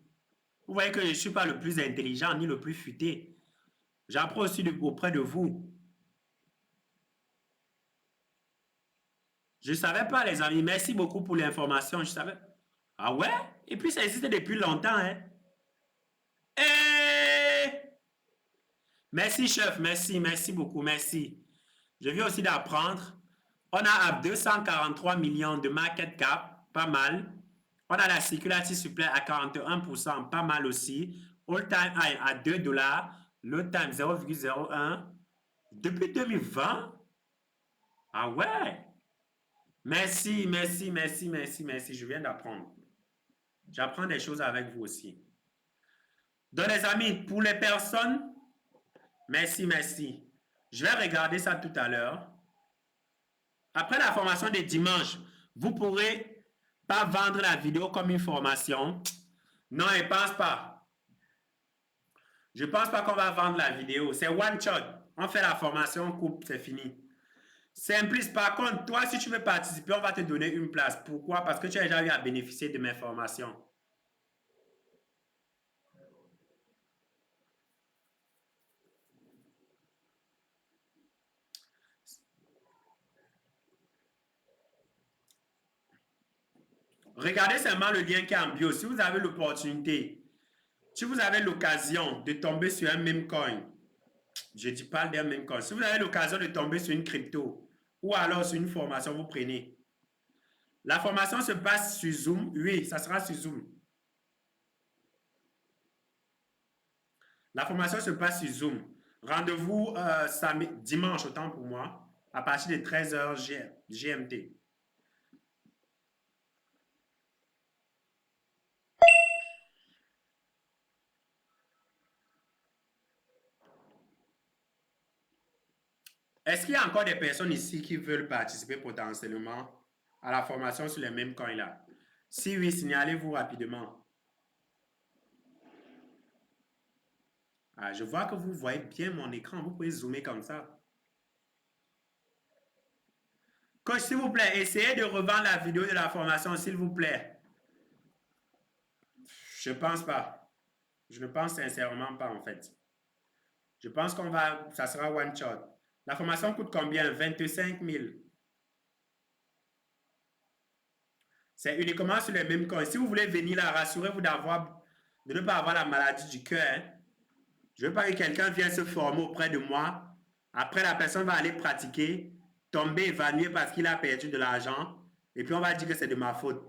Vous voyez que je ne suis pas le plus intelligent ni le plus futé. J'apprends aussi auprès de vous. Je ne savais pas, les amis. Merci beaucoup pour l'information. Je savais. Ah ouais? Et puis ça existe depuis longtemps, hein? Eh! Merci, chef. Merci, merci beaucoup. Merci. Je viens aussi d'apprendre. On a à 243 millions de market cap. Pas mal. On a la Security Supply à 41%. Pas mal aussi. All time high à 2 dollars. Low time 0,01. Depuis 2020? Ah ouais? Merci, merci, merci, merci, merci. Je viens d'apprendre. J'apprends des choses avec vous aussi. Donc, les amis, pour les personnes, merci, merci. Je vais regarder ça tout à l'heure. Après la formation de dimanche, vous pourrez pas vendre la vidéo comme une formation. Non, je ne pense pas. Je ne pense pas qu'on va vendre la vidéo. C'est one shot. On fait la formation, on coupe, c'est fini. Simplice, par contre, toi, si tu veux participer, on va te donner une place. Pourquoi? Parce que tu as déjà eu à bénéficier de mes formations. Regardez seulement le lien qui est en bio. Si vous avez l'opportunité, si vous avez l'occasion de tomber sur un meme coin, je dis pas d'un meme coin, si vous avez l'occasion de tomber sur une crypto ou alors sur une formation, vous prenez. La formation se passe sur Zoom. Oui, ça sera sur Zoom. La formation se passe sur Zoom. Rendez-vous dimanche, autant pour moi, à partir de 13h GMT. Est-ce qu'il y a encore des personnes ici qui veulent participer potentiellement à la formation sur les mêmes coins là? Si oui, signalez-vous rapidement. Ah, je vois que vous voyez bien mon écran. Vous pouvez zoomer comme ça. Coach, s'il vous plaît, essayez de revendre la vidéo de la formation, s'il vous plaît. Je ne pense pas. Je ne pense sincèrement pas, en fait. Je pense ça sera one shot. La formation coûte combien? 25 000. C'est uniquement sur les mêmes coins. Si vous voulez venir là, rassurez-vous de ne pas avoir la maladie du cœur. Hein. Je ne veux pas que quelqu'un vienne se former auprès de moi. Après, la personne va aller pratiquer, tomber, évanouir parce qu'il a perdu de l'argent. Et puis, on va dire que c'est de ma faute.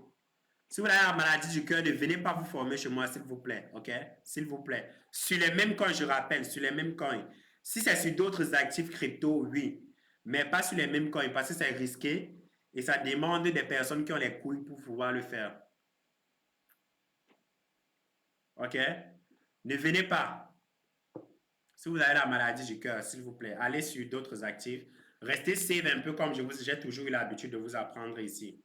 Si vous avez la maladie du cœur, ne venez pas vous former chez moi, s'il vous plaît. OK? S'il vous plaît. Sur les mêmes coins, je rappelle, sur les mêmes coins. Si c'est sur d'autres actifs crypto, oui. Mais pas sur les mêmes coins parce que c'est risqué et ça demande des personnes qui ont les couilles pour pouvoir le faire. OK? Ne venez pas. Si vous avez la maladie du cœur, s'il vous plaît, allez sur d'autres actifs. Restez safe un peu comme j'ai toujours eu l'habitude de vous apprendre ici.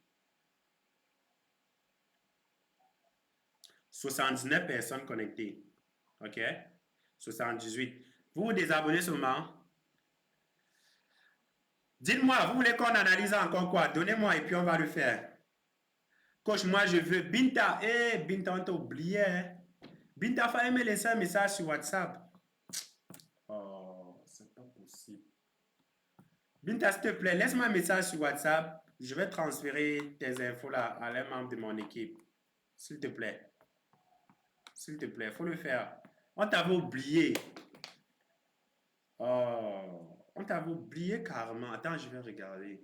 79 personnes connectées. OK? 78. Vous vous désabonnez seulement. Dites-moi, vous voulez qu'on analyse encore quoi? Donnez-moi et puis on va le faire. Coach, moi je veux. Binta, Binta, on t'a oublié. Hein? Binta, fallait me laisser un message sur WhatsApp. Oh, c'est pas possible. Binta, s'il te plaît, laisse-moi un message sur WhatsApp. Je vais transférer tes infos là à l'un membre de mon équipe. S'il te plaît. S'il te plaît, il faut le faire. On t'avait oublié. Oh, on t'avait oublié carrément. Attends, je vais regarder.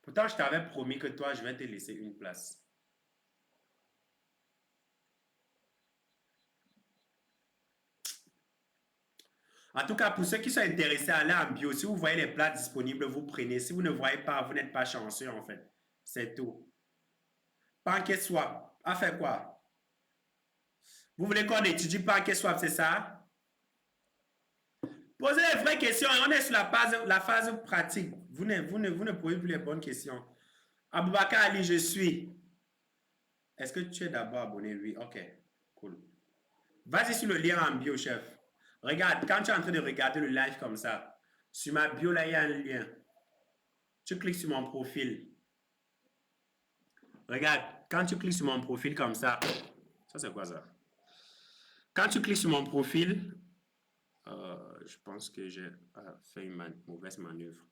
Pourtant, je t'avais promis que toi, je vais te laisser une place. En tout cas, pour ceux qui sont intéressés, allez en bio. Si vous voyez les plats disponibles, vous prenez. Si vous ne voyez pas, vous n'êtes pas chanceux en fait. C'est tout. Pancake swap. A fait quoi? Vous voulez qu'on étudie Pancake swap, c'est ça? Posez les vraies questions. On est sur la phase pratique. Vous ne posez plus les bonnes questions. Aboubakar Ali, je suis. Est-ce que tu es d'abord abonné? Oui, ok. Cool. Vas-y sur le lien en bio, chef. Regarde, quand tu es en train de regarder le live comme ça, sur ma bio, là, il y a un lien. Tu cliques sur mon profil. Regarde, quand tu cliques sur mon profil comme ça c'est quoi ça? Quand tu cliques sur mon profil, je pense que j'ai fait une mauvaise manœuvre.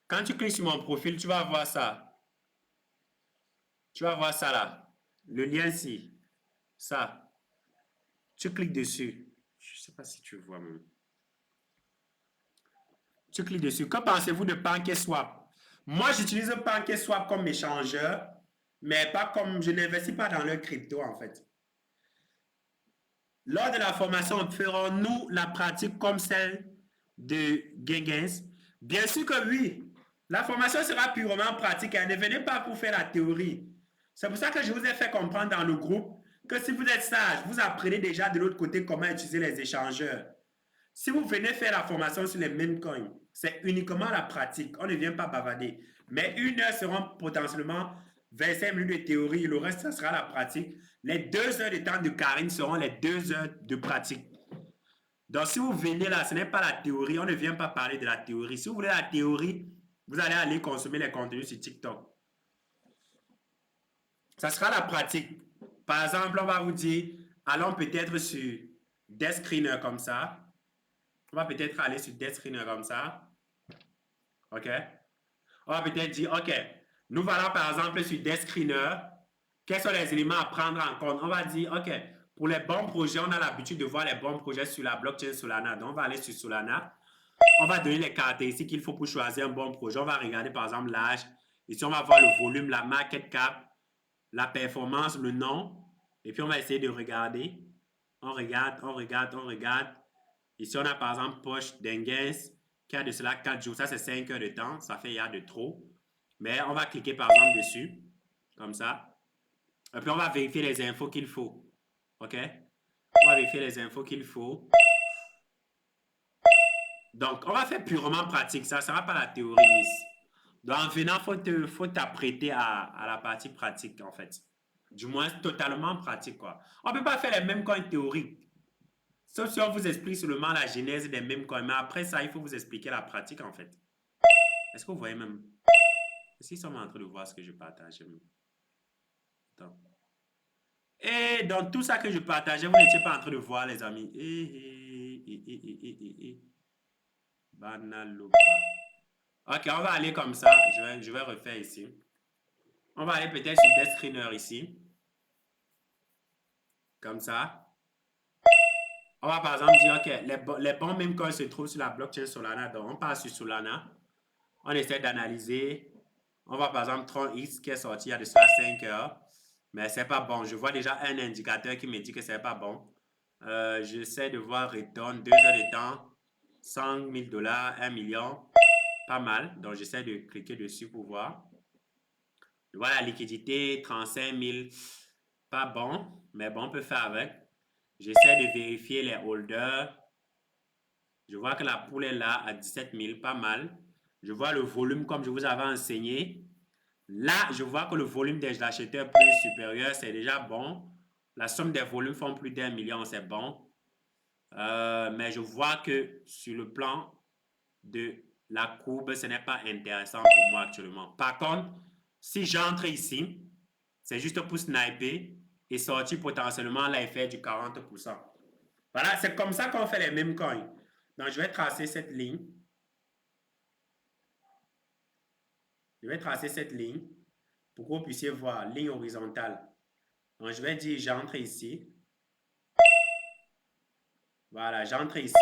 Quand tu cliques sur mon profil, tu vas voir ça. Tu vas voir ça là. Le lien ici. Ça. Tu cliques dessus. Je ne sais pas si tu vois même. Tu cliques dessus. Que pensez-vous de PancakeSwap? Moi, j'utilise PancakeSwap comme échangeur, mais pas comme je n'investis pas dans leur crypto en fait. Lors de la formation, ferons-nous la pratique comme celle de Gengens? Bien sûr que oui. La formation sera purement pratique. Ne venez pas pour faire la théorie. C'est pour ça que je vous ai fait comprendre dans le groupe que si vous êtes sage, vous apprenez déjà de l'autre côté comment utiliser les échangeurs. Si vous venez faire la formation sur les mêmes coins, c'est uniquement la pratique. On ne vient pas bavarder. Mais 1 heure seront potentiellement 25 minutes de théorie. Le reste, ça sera la pratique. Les 2 heures de temps de Karine seront les 2 heures de pratique. Donc, si vous venez là, ce n'est pas la théorie. On ne vient pas parler de la théorie. Si vous voulez la théorie, vous allez aller consommer les contenus sur TikTok. Ça sera la pratique. Par exemple, on va vous dire, allons peut-être sur des screeners comme ça. On va peut-être aller sur des screeners comme ça. OK? On va peut-être dire, OK, nous voilà par exemple sur des screeners. Quels sont les éléments à prendre en compte? On va dire, OK, pour les bons projets, on a l'habitude de voir les bons projets sur la blockchain Solana. Donc, on va aller sur Solana. On va donner les caractéristiques qu'il faut pour choisir un bon projet. On va regarder par exemple l'âge. Ici, on va voir le volume, la market cap, la performance, le nom. Et puis, on va essayer de regarder. On regarde, on regarde, on regarde. Ici, on a par exemple Poche Dengues qui a de cela 4 jours. Ça, c'est 5 heures de temps. Ça fait il y a de trop. Mais on va cliquer par exemple dessus. Comme ça. Et puis, on va vérifier les infos qu'il faut. OK? On va vérifier les infos qu'il faut. Donc, on va faire purement pratique. Ça ne sera pas la théorie, Miss. Donc, en venant, il faut t'apprêter à la partie pratique, en fait. Du moins, totalement pratique, quoi. On ne peut pas faire les mêmes coins théoriques. Sauf si on vous explique seulement la genèse des mêmes coins. Mais après ça, il faut vous expliquer la pratique, en fait. Est-ce que vous voyez même? Est-ce qu'ils sont en train de voir ce que je partage? Attends. Et dans tout ça que je partageais, vous n'étiez pas en train de voir, les amis. Banalopa. Ok, on va aller comme ça. Je vais refaire ici. On va aller peut-être sur des screeners ici. Comme ça. On va par exemple dire, ok, les bons mêmes coins se trouvent sur la blockchain Solana. Donc, on passe sur Solana. On essaie d'analyser. On voit par exemple Tron X qui est sorti il y a de cela 5 heures. Mais c'est pas bon. Je vois déjà un indicateur qui me dit que c'est pas bon. J'essaie de voir Return, 2 heures de temps, 100 000 dollars, 1 million. Pas mal. Donc j'essaie de cliquer dessus pour voir. Je vois la liquidité, 35 000. Pas bon, mais bon, on peut faire avec. J'essaie de vérifier les holders. Je vois que la poule est là à 17 000, pas mal. Je vois le volume comme je vous avais enseigné. Là, je vois que le volume des acheteurs plus supérieur, c'est déjà bon. La somme des volumes font plus d'1 million, c'est bon. Mais je vois que sur le plan de la courbe, ce n'est pas intéressant pour moi actuellement. Par contre, si j'entre ici, c'est juste pour sniper et sortir potentiellement l'effet du 40%. Voilà, c'est comme ça qu'on fait les mêmes coins. Donc, je vais tracer cette ligne. Je vais tracer cette ligne pour que vous puissiez voir, ligne horizontale. Donc, je vais dire, j'entre ici. Voilà, j'entre ici.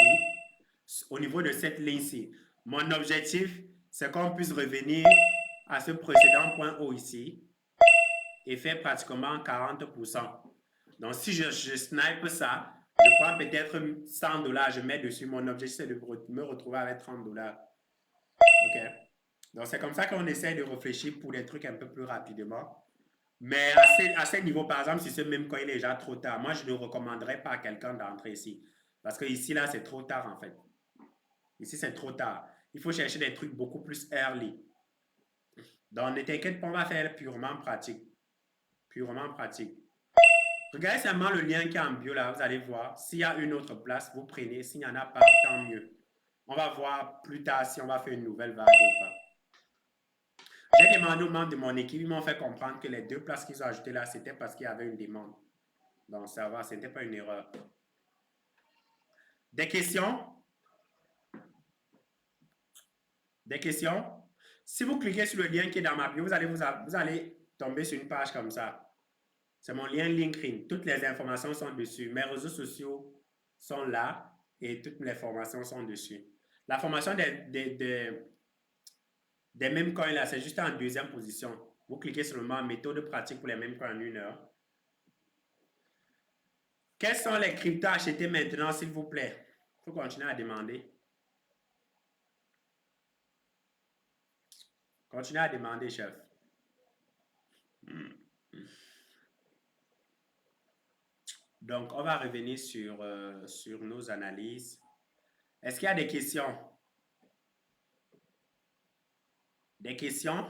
Au niveau de cette ligne-ci, mon objectif, c'est qu'on puisse revenir à ce précédent point haut ici et faire pratiquement 40%. Donc, si je snipe ça, je prends peut-être 100 dollars, je mets dessus. Mon objectif, c'est de me retrouver avec 30 dollars. OK? Donc, c'est comme ça qu'on essaie de réfléchir pour des trucs un peu plus rapidement. Mais à ce niveau, par exemple, si ce même coin est déjà trop tard, moi, je ne recommanderais pas à quelqu'un d'entrer ici. Parce que ici, là, c'est trop tard, en fait. Ici, c'est trop tard. Il faut chercher des trucs beaucoup plus early. Donc, ne t'inquiète pas, on va faire purement pratique. Purement pratique. Regardez seulement le lien qui est en bio là, vous allez voir. S'il y a une autre place, vous prenez. S'il n'y en a pas, tant mieux. On va voir plus tard si on va faire une nouvelle vague ou pas. J'ai demandé aux membres de mon équipe, ils m'ont fait comprendre que les 2 places qu'ils ont ajoutées là, c'était parce qu'il y avait une demande. Donc, ça va, ce n'était pas une erreur. Des questions? Des questions? Si vous cliquez sur le lien qui est dans ma bio, vous allez tomber sur une page comme ça. C'est mon lien LinkedIn. Toutes les informations sont dessus. Mes réseaux sociaux sont là et toutes les formations sont dessus. La formation des mêmes coins là, c'est juste en 2e position. Vous cliquez sur le mot méthode pratique pour les mêmes coins en 1 heure. Quels sont les cryptos achetés maintenant, s'il vous plaît? Il faut continuer à demander. Continuez à demander, chef. Donc, on va revenir sur nos analyses. Est-ce qu'il y a des questions? Des questions?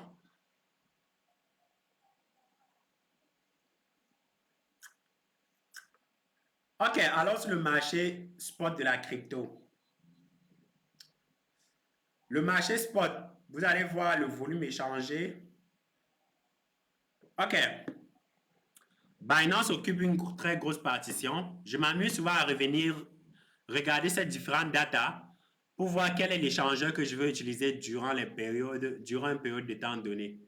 OK, alors sur le marché spot de la crypto. Le marché spot, vous allez voir le volume échangé. OK. Binance occupe une très grosse partition. Je m'amuse souvent à revenir regarder ces différentes datas pour voir quel est l'échangeur que je veux utiliser durant une période de temps donné.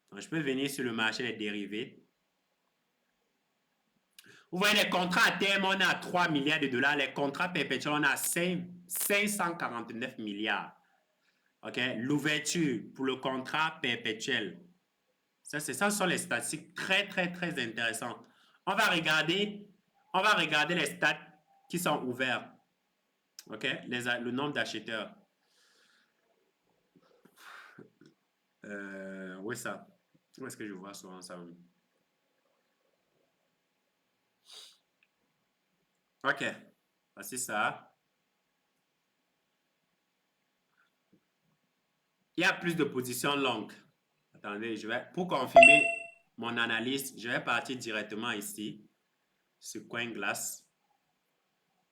Donc, je peux venir sur le marché des dérivés. Vous voyez, les contrats à terme, on a 3 milliards de dollars. Les contrats perpétuels, on a 549 milliards. OK? L'ouverture pour le contrat perpétuel. Ça, ce sont les statistiques très, très, très intéressantes. On va regarder les stats qui sont ouverts. OK? Le nombre d'acheteurs. Oui, ça. Où est-ce que je vois souvent ça? OK. Voici ça. Il y a plus de positions longues. Attendez, pour confirmer mon analyse, je vais partir directement ici, sur CoinGlass,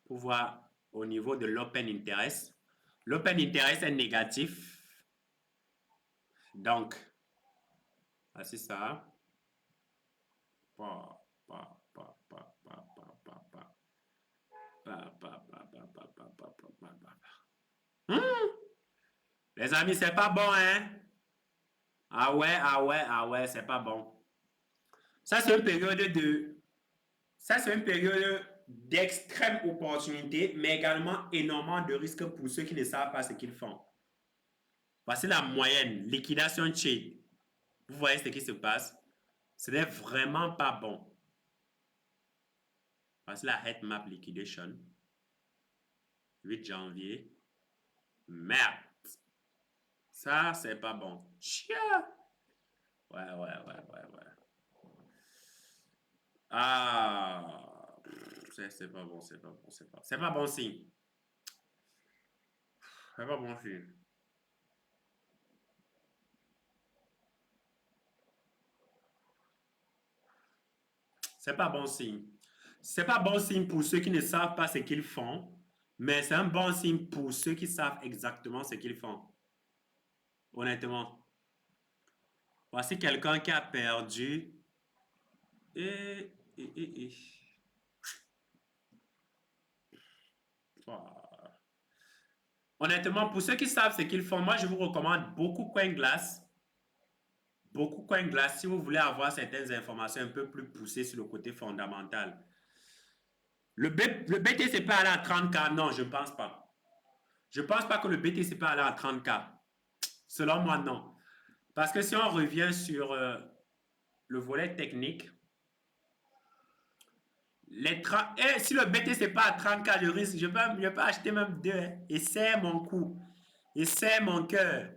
pour voir au niveau de l'Open Interest. L'Open Interest est négatif. Donc, voici ça. Les amis, c'est pas bon, hein? Ah ouais, c'est pas bon. Ça, c'est une période d'extrême opportunité, mais également énormément de risques pour ceux qui ne savent pas ce qu'ils font. Voici la moyenne, liquidation cheap. Vous voyez ce qui se passe? Ce n'est vraiment pas bon. Parce que la headmap liquidation, 8 janvier. Merde. Ça, c'est pas bon. Chia. Ouais. Ah. C'est pas bon, c'est pas bon signe. C'est pas bon signe. C'est pas bon signe. C'est pas bon signe pour ceux qui ne savent pas ce qu'ils font, mais c'est un bon signe pour ceux qui savent exactement ce qu'ils font. Honnêtement. Voici quelqu'un qui a perdu. Et. Oh. Honnêtement, pour ceux qui savent ce qu'ils font, moi je vous recommande beaucoup CoinGlass. Beaucoup CoinGlass si vous voulez avoir certaines informations un peu plus poussées sur le côté fondamental. Le BTC peut aller à 30K? Non, je ne pense pas. Je ne pense pas que le BTC peut aller à 30K. Selon moi, non. Parce que si on revient sur le volet technique, si le BTC n'est pas à 30K, je risque, je peux acheter même deux. Hein, et c'est mon coup. Et c'est mon cœur.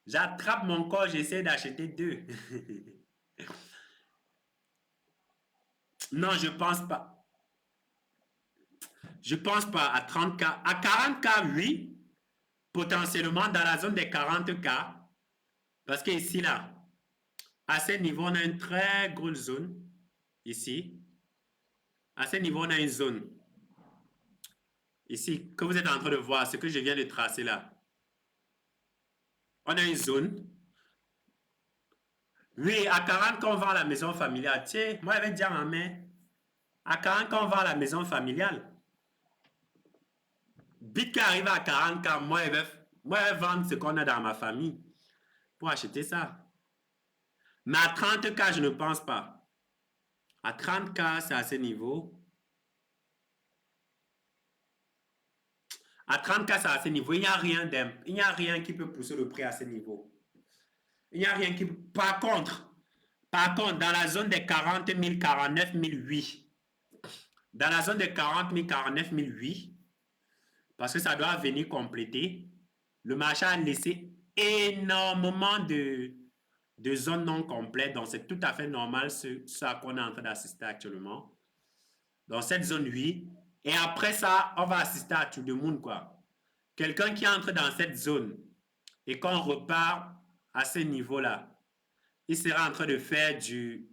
J'attrape mon corps, j'essaie d'acheter deux. Non, je pense pas. Je pense pas à 30K. À 40K, oui. Potentiellement dans la zone des 40K. Parce que ici, là, à ce niveau, on a une très grosse zone. Ici. À ce niveau, on a une zone. Ici, que vous êtes en train de voir, ce que je viens de tracer là. On a une zone. Oui, à 40, quand on vend la maison familiale. Tiens, moi, je vais dire en main. À 40, quand on vend la maison familiale. Bitcoin arrive à 40K, moi, je vais vendre ce qu'on a dans ma famille pour acheter ça. Mais à 30K, je ne pense pas. À 30K, c'est à ce niveau. À 30K, c'est à ce niveau. Il n'y a rien qui peut pousser le prix à ce niveau. Il n'y a rien qui... Par contre, dans la zone des 40 000, 49 000, oui. Dans la zone des 40 000, 49 000, oui. Parce que ça doit venir compléter. Le marché a laissé énormément de zones non complètes. Donc, c'est tout à fait normal ce à quoi on est en train d'assister actuellement. Dans cette zone, oui. Et après ça, on va assister à tout le monde, quoi. Quelqu'un qui entre dans cette zone et qu'on repart à ce niveau-là, il sera en train de faire du...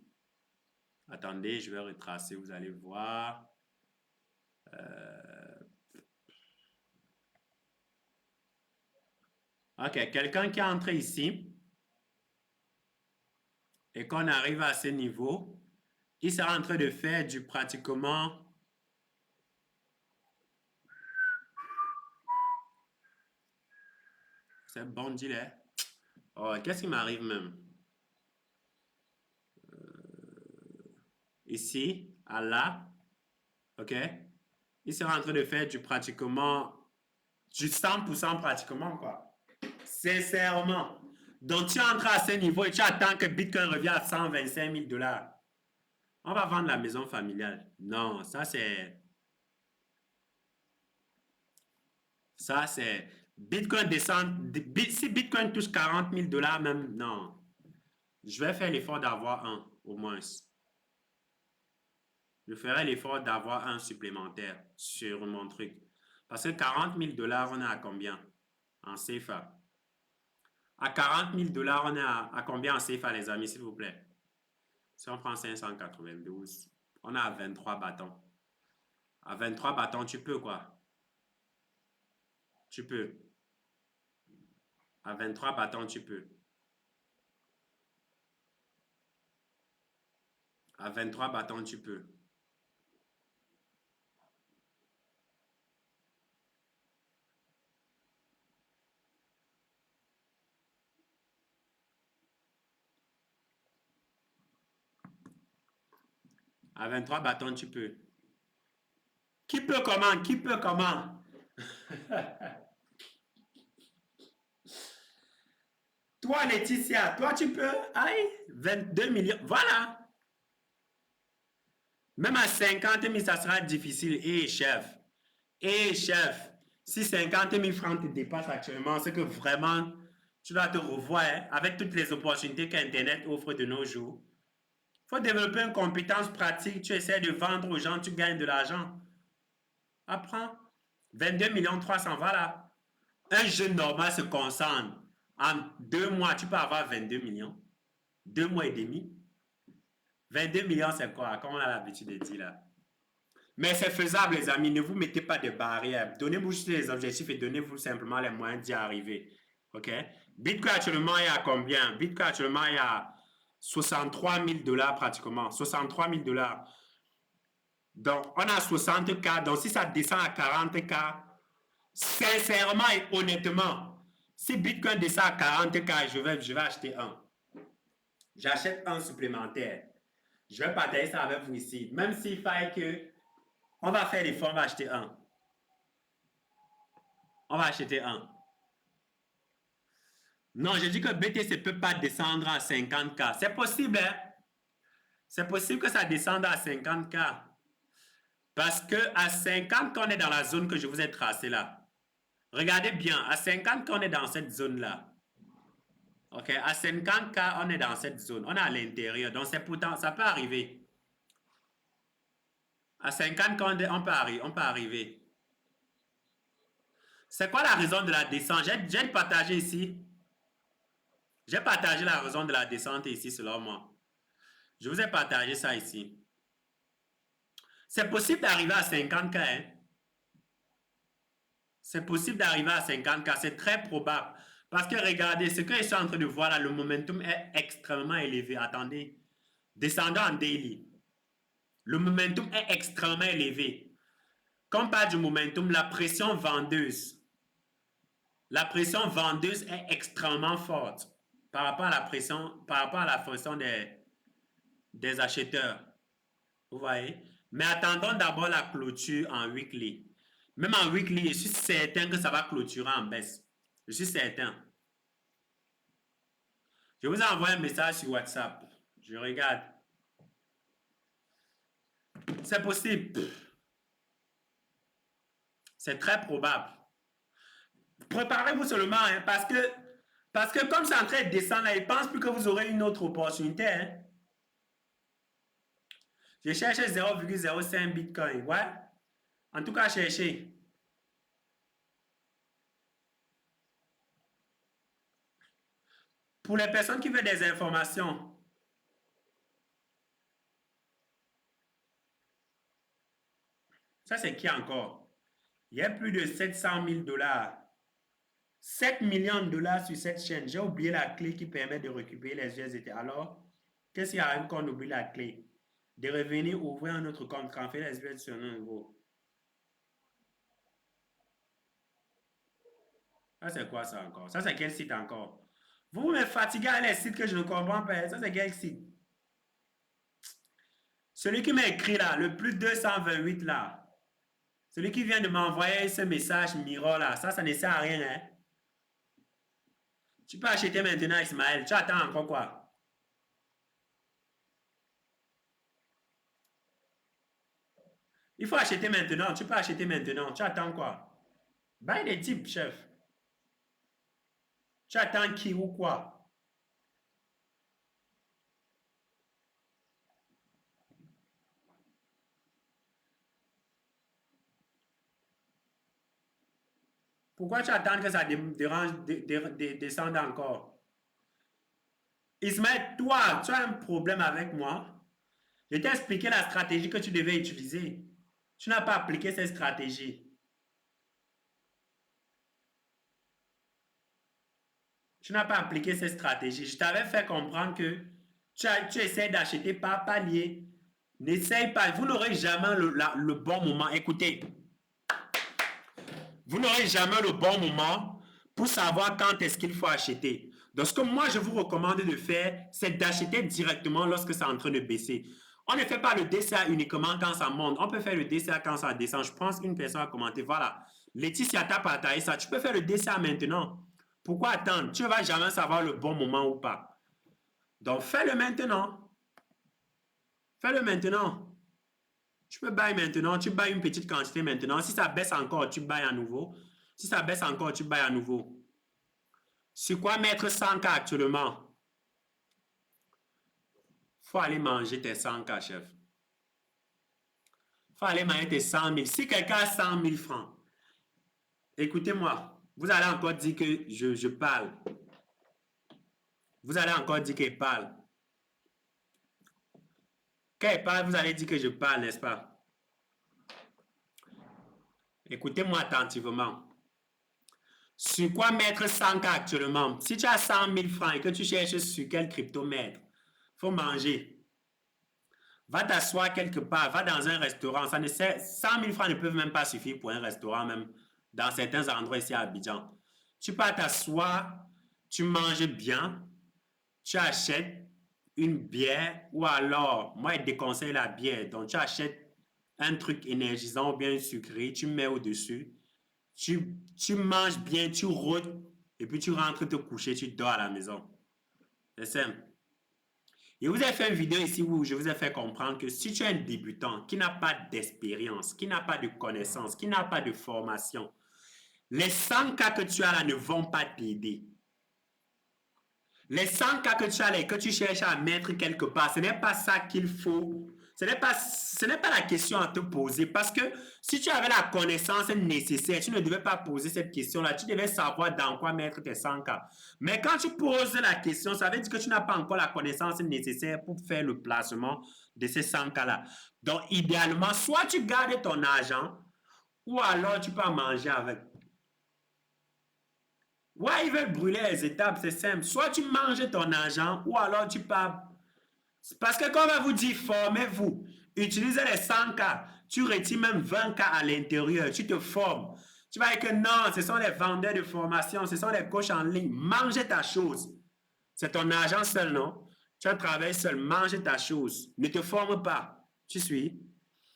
Attendez, je vais retracer, vous allez voir. Ok, quelqu'un qui est entré ici et qu'on arrive à ce niveau, il sera en train de faire du pratiquement... C'est bon deal, hein? Oh, qu'est-ce qui m'arrive même? Ici, à là, ok? Il sera en train de faire du pratiquement... Du 100% pratiquement, quoi. Sincèrement. Donc, tu entres à ce niveau et tu attends que Bitcoin revienne à 125 000 $. On va vendre la maison familiale. Non, ça c'est... Ça c'est... Bitcoin descend... Si Bitcoin touche 40 000 $ même, non. Je vais faire l'effort d'avoir un, au moins. Je ferai l'effort d'avoir un supplémentaire sur mon truc. Parce que 40 000 $, on est à combien? En CFA. À 40 000 $, on est à combien en CFA, les amis, s'il vous plaît? Si on prend 592, on est à 23 bâtons. À 23 bâtons, tu peux quoi? Tu peux. À 23 bâtons, tu peux. À 23 bâtons, tu peux. À 23 bâtons, tu peux. Qui peut comment? Qui peut comment? Toi, Laetitia, toi, tu peux. Aïe, 22 millions. Voilà. Même à 50 000, ça sera difficile. Et chef. Et chef. Si 50 000 francs te dépassent actuellement, c'est que vraiment, tu dois te revoir hein, avec toutes les opportunités qu'Internet offre de nos jours. Il faut développer une compétence pratique. Tu essaies de vendre aux gens, tu gagnes de l'argent. Apprends. 22 millions 300, voilà. Un jeune normal se concentre. En 2 mois, tu peux avoir 22 millions. 2 mois et demi. 22 millions, c'est quoi? Comme on a l'habitude de dire là. Mais c'est faisable, les amis. Ne vous mettez pas de barrières. Donnez-vous juste les objectifs et donnez-vous simplement les moyens d'y arriver. OK? Bitcoin actuellement est à combien? Bitcoin actuellement est à 63 000 dollars pratiquement. 63 000 dollars. Donc, on a 60K. Donc, si ça descend à 40K, sincèrement et honnêtement, si Bitcoin descend à 40K, je vais acheter un. J'achète un supplémentaire. Je vais partager ça avec vous ici. Même s'il faille que on va faire l'effort, on va acheter un. On va acheter un. Non, je dis que BTC ne peut pas descendre à 50K. C'est possible, hein? C'est possible que ça descende à 50K. Parce que à 50, quand on est dans la zone que je vous ai tracée là, regardez bien, à 50, quand on est dans cette zone-là, ok, à 50K, on est dans cette zone, on est à l'intérieur, donc c'est pourtant, ça peut arriver. À 50, quand on peut arriver. C'est quoi la raison de la descente? J'ai partagé ici. J'ai partagé la raison de la descente ici, selon moi. Je vous ai partagé ça ici. C'est possible d'arriver à 50K, hein? C'est possible d'arriver à 50K, c'est très probable. Parce que regardez, ce que je suis en train de voir là, le momentum est extrêmement élevé. Attendez, descendons en daily. Le momentum est extrêmement élevé. Quand on parle du momentum, la pression vendeuse est extrêmement forte par rapport à la pression, par rapport à la pression des acheteurs. Vous voyez? Mais attendons d'abord la clôture en weekly. Même en weekly, je suis certain que ça va clôturer en baisse. Je suis certain. Je vous envoie un message sur WhatsApp. Je regarde. C'est possible. C'est très probable. Préparez-vous seulement, hein, parce que comme c'est en train de descendre, là, il ne pense plus que vous aurez une autre opportunité. Hein. Je cherche 0,05 Bitcoin. Ouais. En tout cas, cherchez. Pour les personnes qui veulent des informations, ça c'est qui encore? Il y a plus de 700 000 dollars. 7 millions de dollars sur cette chaîne. J'ai oublié la clé qui permet de récupérer les USDT. Alors, qu'est-ce qui arrive quand on oublie la clé? De revenir ouvrir un autre compte, transférer les USDT sur un nouveau. Ça c'est quoi ça encore? Ça c'est quel site encore? Vous me fatiguez à les sites que je ne comprends pas. Ça c'est quel site? Celui qui m'a écrit là, le plus 228 là. Celui qui vient de m'envoyer ce message Miro là, ça ne sert à rien. Hein? Tu peux acheter maintenant, Ismaël. Tu attends encore quoi? Il faut acheter maintenant. Tu peux acheter maintenant. Tu attends quoi? Buy des types, chef. Tu attends qui ou quoi? Pourquoi tu attends que ça descende encore? Ismaël, toi, tu as un problème avec moi. Je t'ai expliqué la stratégie que tu devais utiliser. Tu n'as pas appliqué cette stratégie. Tu n'as pas appliqué cette stratégie. Je t'avais fait comprendre que tu essaies d'acheter par palier. N'essaye pas. Vous n'aurez jamais le bon moment. Écoutez, vous n'aurez jamais le bon moment pour savoir quand est-ce qu'il faut acheter. Donc, ce que moi, je vous recommande de faire, c'est d'acheter directement lorsque c'est en train de baisser. On ne fait pas le DCA uniquement quand ça monte. On peut faire le DCA quand ça descend. Je pense qu'une personne a commenté. Voilà. Laetitia t'a partagé ça. Tu peux faire le DCA maintenant. Pourquoi attendre? Tu ne vas jamais savoir le bon moment ou pas. Donc, fais-le maintenant. Fais-le maintenant. Tu peux buy maintenant, tu buy une petite quantité maintenant. Si ça baisse encore, tu buy à nouveau. Si ça baisse encore, tu buy à nouveau. Sur quoi mettre 100K actuellement? Faut aller manger tes 100K, chef. Faut aller manger tes 100 000. Si quelqu'un a 100 000 francs, écoutez-moi, vous allez encore dire que je parle. Vous allez encore dire qu'il parle. Quand il parle, vous allez dire que je parle, n'est-ce pas? Écoutez-moi attentivement. Sur quoi mettre 100K actuellement? Si tu as 100 000 francs et que tu cherches sur quel crypto mettre, il faut manger. Va t'asseoir quelque part, va dans un restaurant. 100 000 francs ne peuvent même pas suffire pour un restaurant, même dans certains endroits ici à Abidjan. Tu peux t'asseoir, tu manges bien, tu achètes une bière ou alors, moi, je déconseille la bière. Donc, tu achètes un truc énergisant ou bien sucré, tu mets au-dessus. Tu manges bien, tu rôtes et puis tu rentres te coucher, tu dors à la maison. C'est simple. Et vous avez fait une vidéo ici où je vous ai fait comprendre que si tu es un débutant qui n'a pas d'expérience, qui n'a pas de connaissances, qui n'a pas de formation, les 100K que tu as là ne vont pas t'aider. Les 100K que tu as là et que tu cherches à mettre quelque part, ce n'est pas ça qu'il faut. Ce n'est pas la question à te poser parce que si tu avais la connaissance nécessaire, tu ne devais pas poser cette question-là. Tu devais savoir dans quoi mettre tes 100K. Mais quand tu poses la question, ça veut dire que tu n'as pas encore la connaissance nécessaire pour faire le placement de ces 100K-là. Donc, idéalement, soit tu gardes ton argent ou alors tu peux manger avec. Ouais, ils veulent brûler les étapes, c'est simple. Soit tu manges ton argent ou alors tu pars. Parce que comme on va vous dire, formez-vous. Utilisez les 100K. Tu retires même 20K à l'intérieur. Tu te formes. Tu vas dire que non, ce sont les vendeurs de formation, ce sont les coachs en ligne. Mangez ta chose. C'est ton argent seul, non? Tu as travaillé seul. Mange ta chose. Ne te forme pas. Tu suis?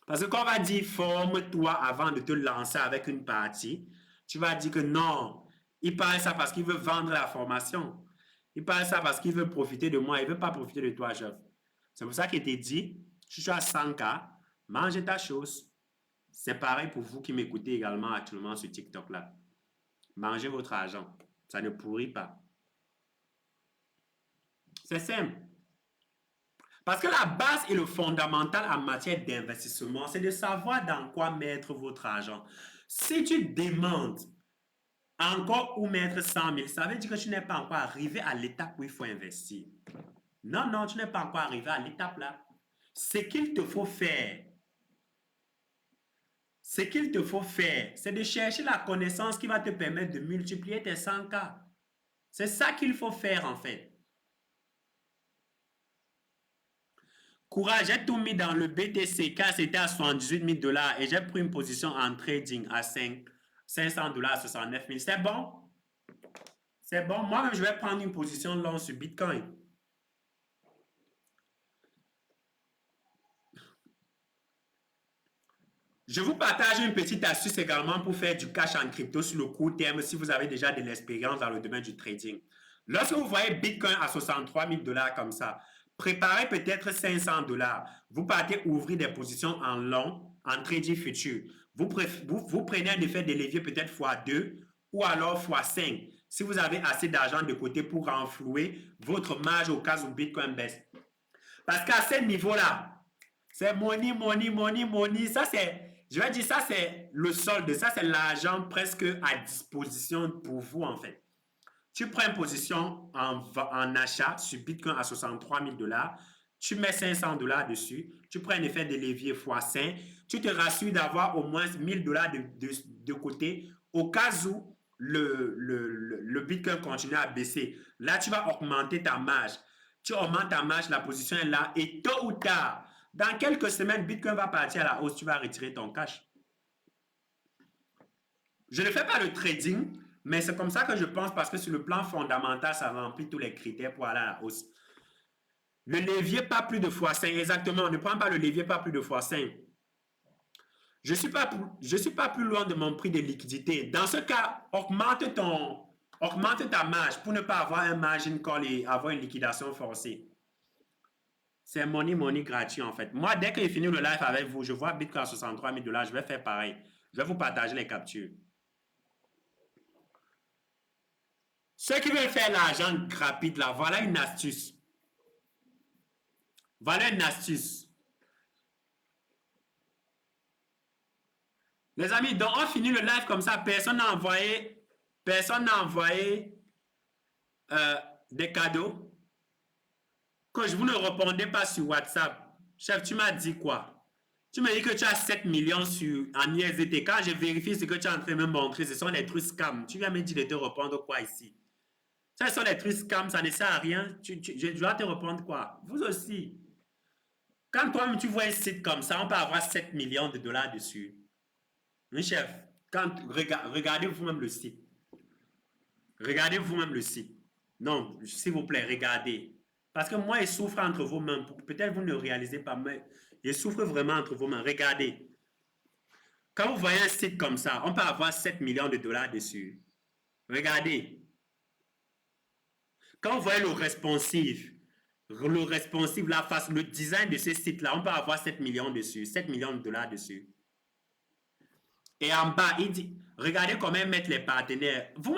Parce que quand on va dire forme-toi avant de te lancer avec une partie, tu vas dire que non. Il parle ça parce qu'il veut vendre la formation. Il parle ça parce qu'il veut profiter de moi. Il ne veut pas profiter de toi, chef. C'est pour ça qu'il t'est dit, si tu as 100K, mange ta chose. C'est pareil pour vous qui m'écoutez également actuellement sur TikTok là. Mangez votre argent. Ça ne pourrit pas. C'est simple. Parce que la base et le fondamental en matière d'investissement, c'est de savoir dans quoi mettre votre argent. Si tu demandes encore où mettre 100 000, ça veut dire que tu n'es pas encore arrivé à l'étape où il faut investir. Non, non, tu n'es pas encore arrivé à l'étape là. Ce qu'il te faut faire, c'est de chercher la connaissance qui va te permettre de multiplier tes 100K. C'est ça qu'il faut faire en fait. Courage, j'ai tout mis dans le BTC car c'était à 78 000 $ et j'ai pris une position en trading à 500 $, 69 000. C'est bon? C'est bon. Moi-même, je vais prendre une position long sur Bitcoin. Je vous partage une petite astuce également pour faire du cash en crypto sur le court terme si vous avez déjà de l'expérience dans le domaine du trading. Lorsque vous voyez Bitcoin à 63 000 $ comme ça, préparez peut-être 500 $. Vous partez ouvrir des positions en long, en trading futur. Vous prenez un effet de levier peut-être x2 ou alors x5 si vous avez assez d'argent de côté pour renflouer votre marge au cas où Bitcoin baisse. Parce qu'à ce niveau-là, c'est money, money, money, money. Ça, c'est... Je vais dire, ça, c'est le solde. Ça, c'est l'argent presque à disposition pour vous, en fait. Tu prends une position en achat sur Bitcoin à 63 000 $. Tu mets 500 $ dessus. Tu prends un effet de levier x5. Tu te rassures d'avoir au moins 1 000 $ de côté au cas où le Bitcoin continue à baisser. Là, tu vas augmenter ta marge. Tu augmentes ta marge, la position est là. Et tôt ou tard, dans quelques semaines, Bitcoin va partir à la hausse, tu vas retirer ton cash. Je ne fais pas le trading, mais c'est comme ça que je pense parce que sur le plan fondamental, ça remplit tous les critères pour aller à la hausse. Le levier, pas plus de x5. Exactement, ne prends pas le levier, pas plus de x5. Je ne suis pas plus loin de mon prix de liquidité. Dans ce cas, augmente Augmente ta marge pour ne pas avoir un margin call et avoir une liquidation forcée. C'est money gratuit en fait. Moi, dès que j'ai fini le live avec vous, je vois Bitcoin à 63 000 $, je vais faire pareil. Je vais vous partager les captures. Ceux qui veulent faire l'argent rapide là, voilà une astuce. Voilà une astuce. Les amis, donc on finit le live comme ça. Personne n'a envoyé des cadeaux. Que je vous ne répondais pas sur WhatsApp. Chef, tu m'as dit quoi? Tu m'as dit que tu as 7 millions en ISDT. Quand je vérifie ce que tu es en train de me montrer, ce sont des trucs scam. Tu viens me dire de te répondre quoi ici? Ce sont des trucs scam, ça ne sert à rien. Je dois te répondre quoi? Vous aussi. Quand toi-même tu vois un site comme ça, on peut avoir 7 millions de dollars dessus. Oui, chef, regardez vous-même le site. Regardez vous-même le site. Non, s'il vous plaît, regardez. Parce que moi, il souffre entre vos mains. Peut-être vous ne le réalisez pas, mais il souffre vraiment entre vos mains. Regardez. Quand vous voyez un site comme ça, on peut avoir 7 millions de dollars dessus. Regardez. Quand vous voyez le responsive, la face, le design de ce site-là, on peut avoir 7 millions dessus, 7 millions de dollars dessus. Et en bas, il dit, regardez comment mettre les partenaires. Vous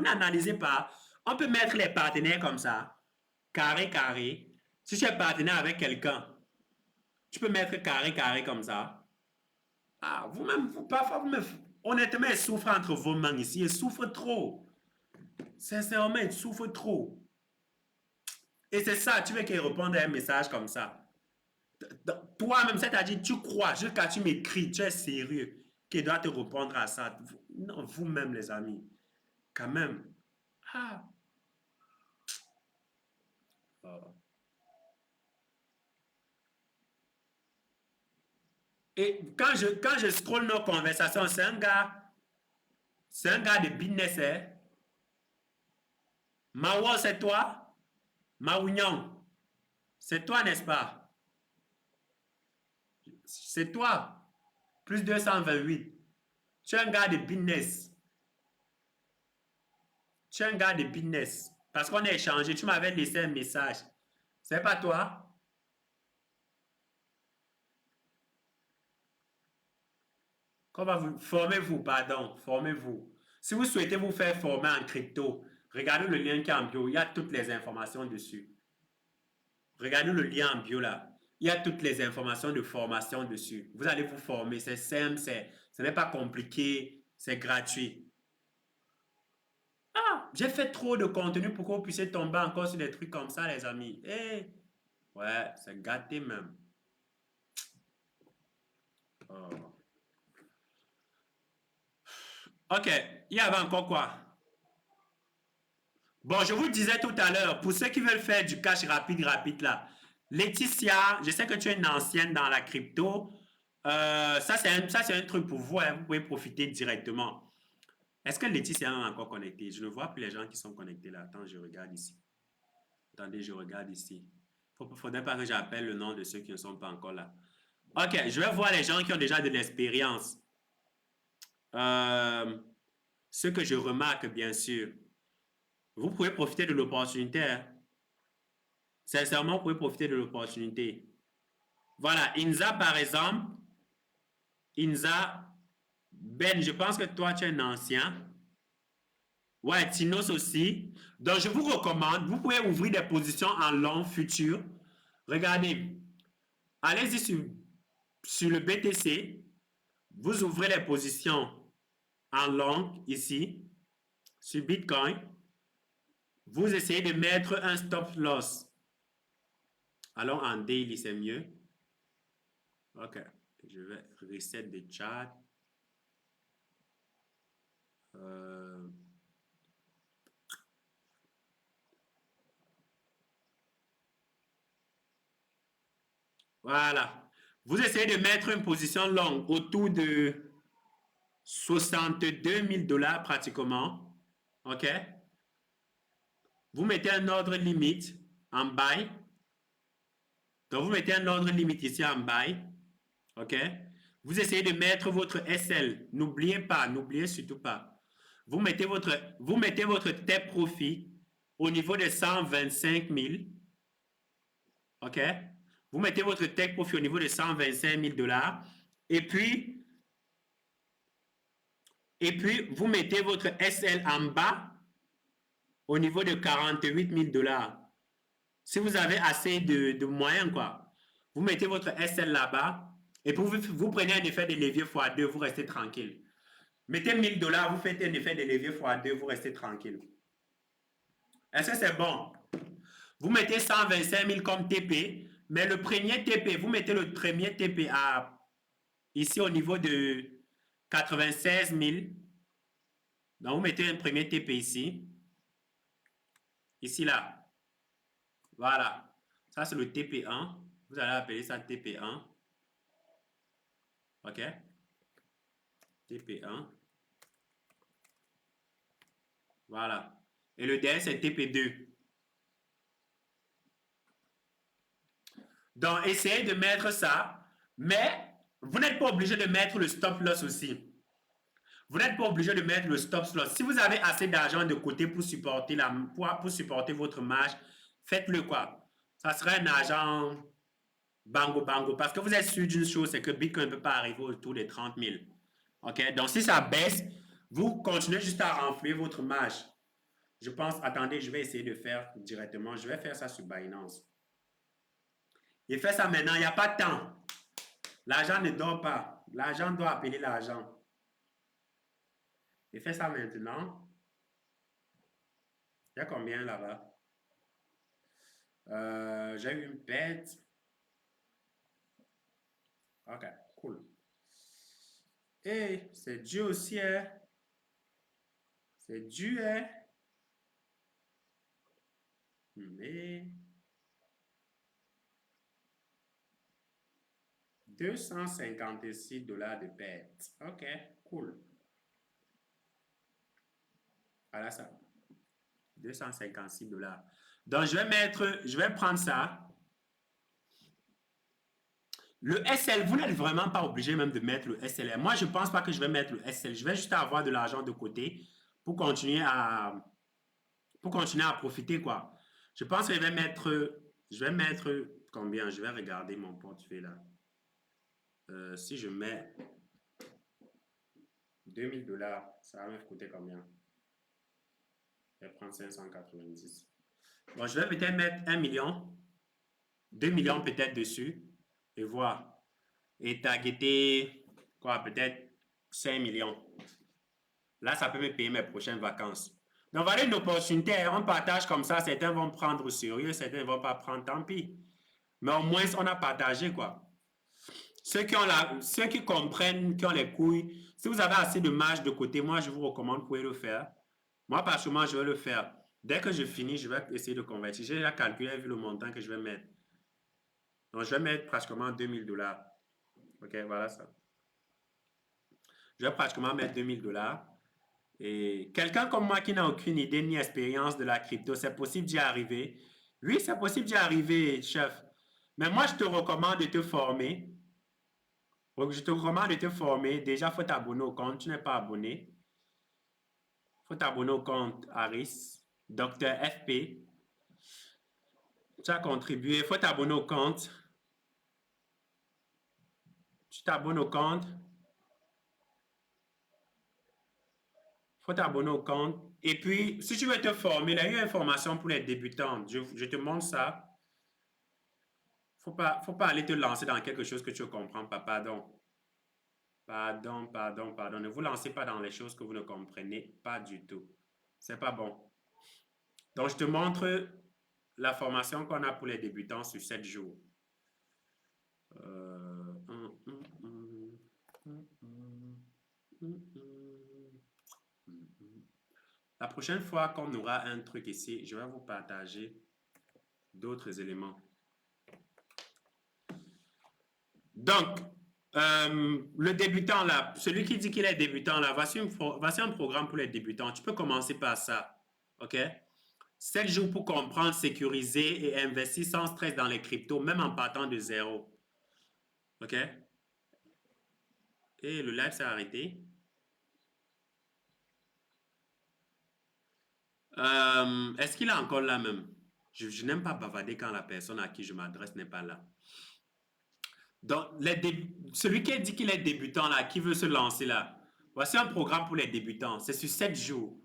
n'analysez pas. On peut mettre les partenaires comme ça, carré, carré. Si tu es partenaire avec quelqu'un, tu peux mettre carré, carré comme ça. Ah, parfois, honnêtement, il souffre entre vos mains ici. Il souffre trop. Sincèrement, il souffre trop. Et c'est ça, tu veux qu'il réponde à un message comme ça. Toi-même, c'est-à-dire, tu crois, jusqu'à tu m'écris, tu es sérieux, qu'il doit te répondre à ça. Non, vous-même, les amis. Quand même. Ah. Oh. Et quand je scroll nos conversations, c'est un gars de business, hein? Mawa, c'est toi? Mawignon, c'est toi, n'est-ce pas? C'est toi. Plus 228. Tu es un gars de business. Tu es un gars de business. Parce qu'on a échangé, tu m'avais laissé un message. C'est pas toi? Comment vous formez-vous, pardon, formez-vous. Si vous souhaitez vous faire former en crypto, regardez le lien qui est en bio, il y a toutes les informations dessus. Regardez le lien en bio là. Il y a toutes les informations de formation dessus. Vous allez vous former, c'est simple, ce n'est pas compliqué, c'est gratuit. Ah, j'ai fait trop de contenu pour que vous puissiez tomber encore sur des trucs comme ça, les amis. Eh, ouais, c'est gâté même. Oh. Ok, il y avait encore quoi? Bon, je vous disais tout à l'heure, pour ceux qui veulent faire du cash rapide là, Laetitia, je sais que tu es une ancienne dans la crypto. Ça, c'est un truc pour vous, hein, vous pouvez profiter directement. Est-ce que Laetitia est encore connectée? Je ne vois plus les gens qui sont connectés là. Attends, je regarde ici. Attendez, je regarde ici. Il ne faudrait pas que j'appelle le nom de ceux qui ne sont pas encore là. Ok, je vais voir les gens qui ont déjà de l'expérience. Ce que je remarque, bien sûr, vous pouvez profiter de l'opportunité. Hein. Sincèrement, vous pouvez profiter de l'opportunité. Voilà, Inza, par exemple. Inza, Ben, je pense que toi, tu es un ancien. Ouais, Tinos aussi. Donc, je vous recommande, vous pouvez ouvrir des positions en long futur. Regardez, allez-y sur le BTC. Vous ouvrez les positions en long ici, sur Bitcoin. Vous essayez de mettre un stop loss. Allons en daily, c'est mieux. Ok, je vais reset le chat. Voilà. Vous essayez de mettre une position longue autour de 62 000 $ pratiquement. OK? Vous mettez un ordre limite en buy. Donc, vous mettez un ordre limite ici en buy. OK? Vous essayez de mettre votre SL. N'oubliez pas, n'oubliez surtout pas. vous mettez votre take profit au niveau de 125 000. OK? Vous mettez votre take profit au niveau de 125 000 $. Et puis, vous mettez votre SL en bas au niveau de 48 000 $. Si vous avez assez de moyens, quoi, vous mettez votre SL là-bas et puis vous prenez un effet de levier x2, vous restez tranquille. Mettez 1 000 $, vous faites un effet de levier x2, vous restez tranquille. Est-ce que c'est bon? Vous mettez 125 000 comme TP, mais le premier TP, vous mettez le premier TP ici au niveau de 96 000. Donc, vous mettez un premier TP ici. Ici, là. Voilà. Ça, c'est le TP1. Vous allez appeler ça TP1. OK? TP1. Voilà. Et le dernier, c'est TP2. Donc, essayez de mettre ça, mais vous n'êtes pas obligé de mettre le stop loss aussi. Vous n'êtes pas obligé de mettre le stop loss. Si vous avez assez d'argent de côté pour supporter, pour supporter votre marge, faites-le quoi. Ça sera un argent bango bango. Parce que vous êtes sûr d'une chose, c'est que Bitcoin ne peut pas arriver autour des 30 000. OK? Donc, si ça baisse, vous continuez juste à renflouer votre marge. Je pense, attendez, je vais essayer de faire directement. Je vais faire ça sur Binance. Il fait ça maintenant, il n'y a pas de temps. L'argent ne dort pas. L'argent doit appeler l'argent. Il fait ça maintenant. Il y a combien là-bas? J'ai eu une perte. Ok, cool. Et c'est dû aussi, hein? C'est dû, hein? Mais 256 $ de perte. Ok, cool. Voilà ça. 256 $. Donc, je vais prendre ça. Le SL, vous n'êtes vraiment pas obligé même de mettre le SLR. Moi, je ne pense pas que je vais mettre le SL. Je vais juste avoir de l'argent de côté pour continuer à profiter, quoi. Je pense que je vais mettre combien? Je vais regarder mon portefeuille là. Si je mets 2000 $, ça va me coûter combien? Je vais prendre 590. Bon, je vais peut-être mettre 1 million, 2 millions peut-être dessus et voir. Et targeter, quoi, peut-être 5 millions. Là, ça peut me payer mes prochaines vacances. Donc, voilà une opportunité. On partage comme ça. Certains vont prendre au sérieux, certains ne vont pas prendre, tant pis. Mais au moins, on a partagé, quoi. Ceux qui comprennent, qui ont les couilles, si vous avez assez de marge de côté, moi, je vous recommande, vous pouvez le faire. Moi, personnellement, je vais le faire. Dès que je finis, je vais essayer de convertir. J'ai déjà calculé, vu le montant que je vais mettre. Donc, je vais mettre pratiquement 2000 $. OK, voilà ça. Je vais pratiquement mettre 2000 $. Et quelqu'un comme moi qui n'a aucune idée ni expérience de la crypto, c'est possible d'y arriver. Oui, c'est possible d'y arriver, chef. Mais moi, je te recommande de te former. Je te recommande de te former. Déjà, il faut t'abonner au compte. Tu n'es pas abonné. Il faut t'abonner au compte Harris, Dr. FP. Tu as contribué. Il faut t'abonner au compte. Tu t'abonnes au compte. Il faut t'abonner au compte. Et puis, si tu veux te former, il y a une information pour les débutants. Je te montre ça. Faut pas aller te lancer dans quelque chose que tu ne comprends pas. Pardon. Pardon. Ne vous lancez pas dans les choses que vous ne comprenez pas du tout. C'est pas bon. Donc, je te montre la formation qu'on a pour les débutants sur 7 jours. La prochaine fois qu'on aura un truc ici, je vais vous partager d'autres éléments. Donc, le débutant là, celui qui dit qu'il est débutant là, voici un programme pour les débutants. Tu peux commencer par ça, ok? 7 jours pour comprendre, sécuriser et investir sans stress dans les cryptos, même en partant de zéro, ok? Et le live s'est arrêté. Est-ce qu'il est encore là même? Je n'aime pas bavarder quand la personne à qui je m'adresse n'est pas là. Donc, celui qui dit qu'il est débutant là, qui veut se lancer là, voici un programme pour les débutants. C'est sur 7 jours.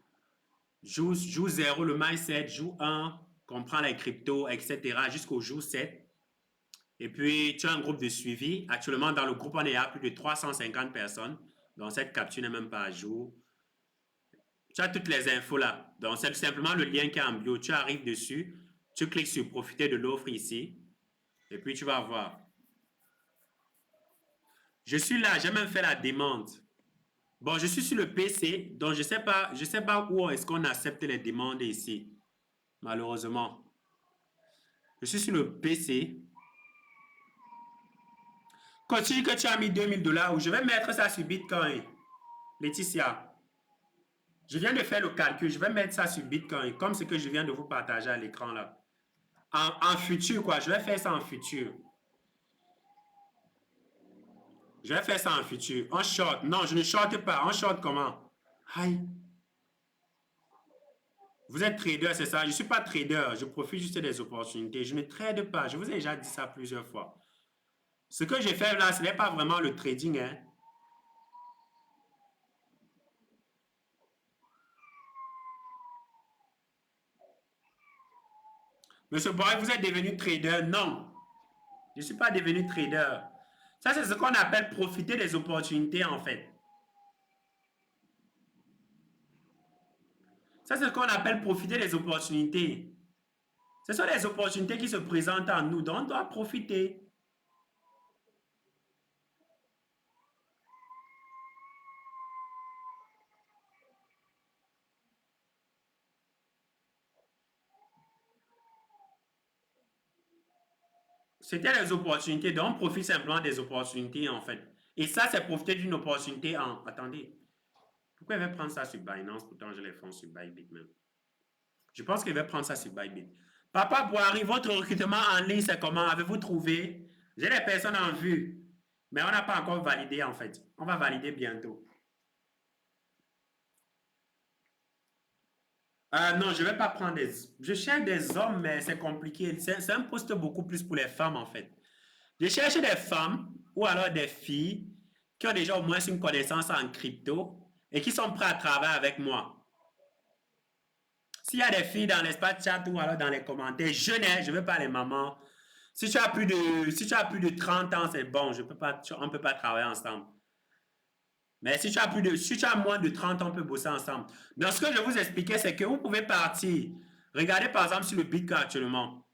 Jour 0, le mindset. Jour 1, comprend les cryptos, etc. jusqu'au jour 7. Et puis, tu as un groupe de suivi. Actuellement, dans le groupe, on est à plus de 350 personnes. Donc, cette capture n'est même pas à jour. Tu as toutes les infos là. Donc, c'est simplement le lien qui est en bio. Tu arrives dessus, tu cliques sur profiter de l'offre ici. Et puis, tu vas voir. Je suis là, j'ai même fait la demande. Bon, je suis sur le PC, donc je sais pas où est-ce qu'on accepte les demandes ici, malheureusement. Je suis sur le PC. Continue que tu as mis 2000 $, ou je vais mettre ça sur Bitcoin. Laetitia, je viens de faire le calcul, je vais mettre ça sur Bitcoin, comme ce que je viens de vous partager à l'écran là. En futur, quoi, je vais faire ça en futur. Je vais faire ça en futur. En short, non, je ne shorte pas. En short, comment? Aïe. Vous êtes trader, c'est ça? Je ne suis pas trader. Je profite juste des opportunités. Je ne trade pas. Je vous ai déjà dit ça plusieurs fois. Ce que j'ai fait là, ce n'est pas vraiment le trading. Hein. Monsieur Boy, vous êtes devenu trader? Non. Je ne suis pas devenu trader. Ça, c'est ce qu'on appelle profiter des opportunités, en fait. Ça, c'est ce qu'on appelle profiter des opportunités. Ce sont les opportunités qui se présentent à nous, donc on doit profiter. C'était les opportunités, donc on profite simplement des opportunités, en fait. Et ça, c'est profiter d'une opportunité en... Attendez, pourquoi il va prendre ça sur Binance? Pourtant, je les fonds sur Bybit même. Je pense qu'il va prendre ça sur Bybit. Papa Boari, votre recrutement en ligne, c'est comment? Avez-vous trouvé? J'ai des personnes en vue, mais on n'a pas encore validé, en fait. On va valider bientôt. Non, je ne vais pas prendre des... Je cherche des hommes, mais c'est compliqué. C'est un poste beaucoup plus pour les femmes, en fait. Je cherche des femmes ou alors des filles qui ont déjà au moins une connaissance en crypto et qui sont prêtes à travailler avec moi. S'il y a des filles dans l'espace chat ou alors dans les commentaires, je ne veux pas les mamans. Si tu as plus de 30 ans, c'est bon, on ne peut pas travailler ensemble. Mais si tu as moins de 30 ans, on peut bosser ensemble. Donc, ce que je vous expliquais, c'est que vous pouvez partir. Regardez par exemple sur le Bitcoin actuellement.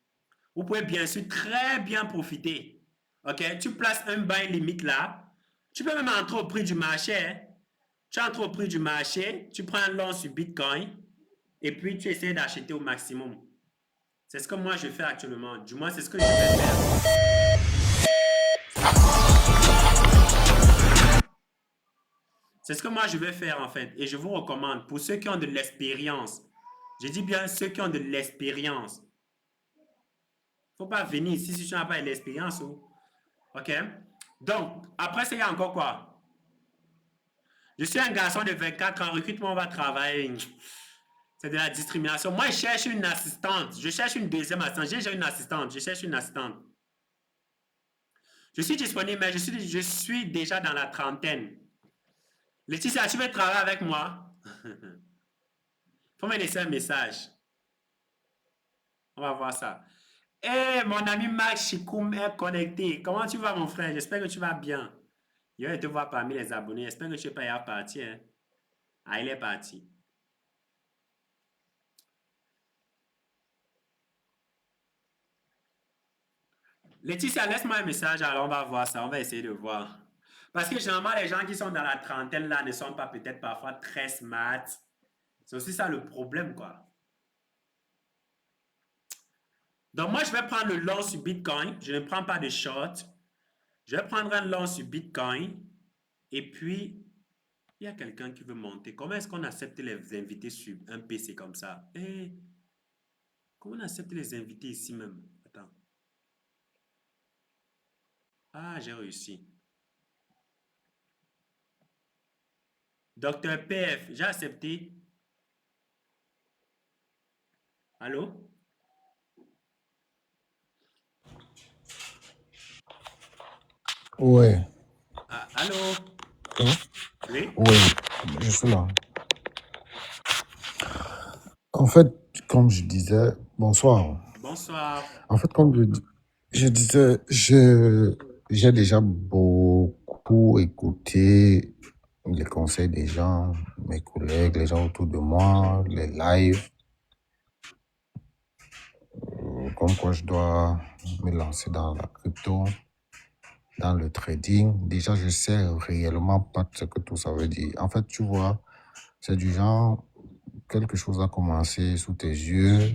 Vous pouvez bien sûr très bien profiter. OK? Tu places un buy limite là. Tu peux même entrer au prix du marché. Hein. Tu entres au prix du marché, tu prends un long sur Bitcoin et puis tu essaies d'acheter au maximum. C'est ce que moi je fais actuellement. Du moins, c'est ce que je vais faire. C'est ce que moi je vais faire en fait. Et je vous recommande pour ceux qui ont de l'expérience. Je dis bien ceux qui ont de l'expérience. Faut pas venir ici si tu n'as pas l'expérience. OK? Donc, après, il y a encore quoi? Je suis un garçon de 24 ans. Recrutement, on va travailler. C'est de la discrimination. Moi, je cherche une assistante. Je cherche une deuxième assistante. J'ai déjà une assistante. Je cherche une assistante. Je suis disponible, mais je suis déjà dans la trentaine. Laetitia, tu veux travailler avec moi? Faut me laisser un message. On va voir ça. Eh, mon ami Max Chikoum est connecté. Comment tu vas, mon frère? J'espère que tu vas bien. Je vais te voir parmi les abonnés. J'espère que tu n'es pas parti. Hein? Ah, il est parti. Laetitia, laisse-moi un message, alors on va voir ça. On va essayer de voir. Parce que généralement, les gens qui sont dans la trentaine là ne sont pas peut-être parfois très smart. C'est aussi ça le problème, quoi. Donc, moi, je vais prendre le long sur Bitcoin. Je ne prends pas de short. Je vais prendre un long sur Bitcoin. Et puis, il y a quelqu'un qui veut monter. Comment est-ce qu'on accepte les invités sur un PC comme ça? Eh, comment on accepte les invités ici même? Attends. Ah, j'ai réussi. Docteur PF, j'ai accepté. Allô? Ouais. Ah, allô? Hein? Oui? Oui, je suis là. En fait, comme je disais, bonsoir. Bonsoir. En fait, comme je disais, j'ai déjà beaucoup écouté les conseils des gens, mes collègues, les gens autour de moi, les lives, comme quoi je dois me lancer dans la crypto, dans le trading. Déjà, je sais réellement pas ce que tout ça veut dire. En fait, tu vois, c'est du genre, quelque chose a commencé sous tes yeux.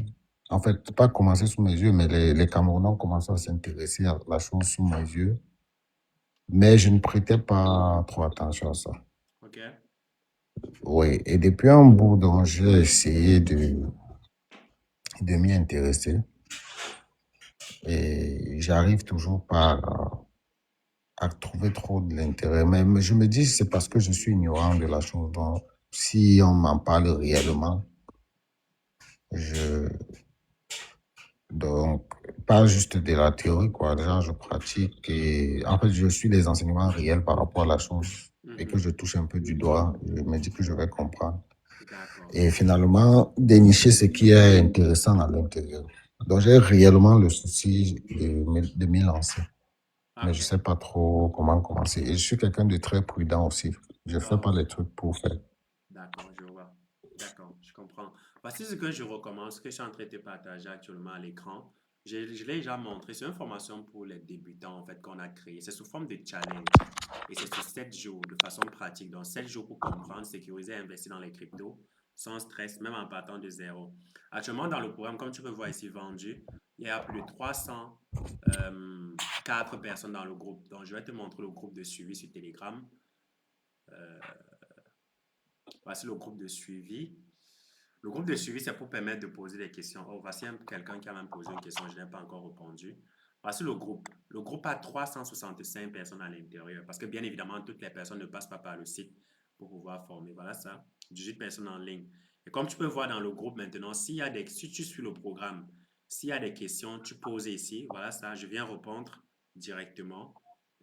En fait, pas commencé sous mes yeux, mais les Camerounais ont commencé à s'intéresser à la chose sous mes yeux. Mais je ne prêtais pas trop attention à ça. OK. Oui, et depuis un bout, donc, j'ai essayé de m'y intéresser. Et j'arrive toujours pas à trouver trop de l'intérêt. Mais je me dis, c'est parce que je suis ignorant de la chose. Donc, si on m'en parle réellement, je, donc, pas juste de la théorie, quoi. Genre, je pratique et en fait, je suis les enseignements réels par rapport à la chose et que Mhm. je touche un peu du doigt. Je me dis que je vais comprendre. D'accord. Et finalement, dénicher ce qui est intéressant à l'intérieur. Donc, j'ai réellement le souci de m'y lancer. Mais je OK. sais pas trop comment commencer. Et je suis quelqu'un de très prudent aussi. Je fais pas Oh, les trucs pour faire. d'accord, je vois. D'accord, je comprends. Voici ce que je recommence, ce que je suis en train de te partager actuellement à l'écran. Je l'ai déjà montré. C'est une formation pour les débutants, en fait, qu'on a créée. C'est sous forme de challenge. Et c'est sur 7 jours de façon pratique. Donc, 7 jours pour comprendre, sécuriser, investir dans les cryptos sans stress, même en partant de zéro. Actuellement, dans le programme, comme tu peux voir ici vendu, il y a plus de 304 personnes dans le groupe. Donc, je vais te montrer le groupe de suivi sur Telegram. Euh, Voici le groupe de suivi. Le groupe de suivi, c'est pour permettre de poser des questions. Oh, voici quelqu'un qui a même posé une question, je n'ai pas encore répondu. Voici le groupe. Le groupe a 365 personnes à l'intérieur parce que bien évidemment, toutes les personnes ne passent pas par le site pour pouvoir former. Voilà ça, 18 personnes en ligne. Et comme tu peux voir dans le groupe maintenant, si tu suis le programme, s'il y a des questions, tu poses ici. Voilà ça, je viens répondre directement.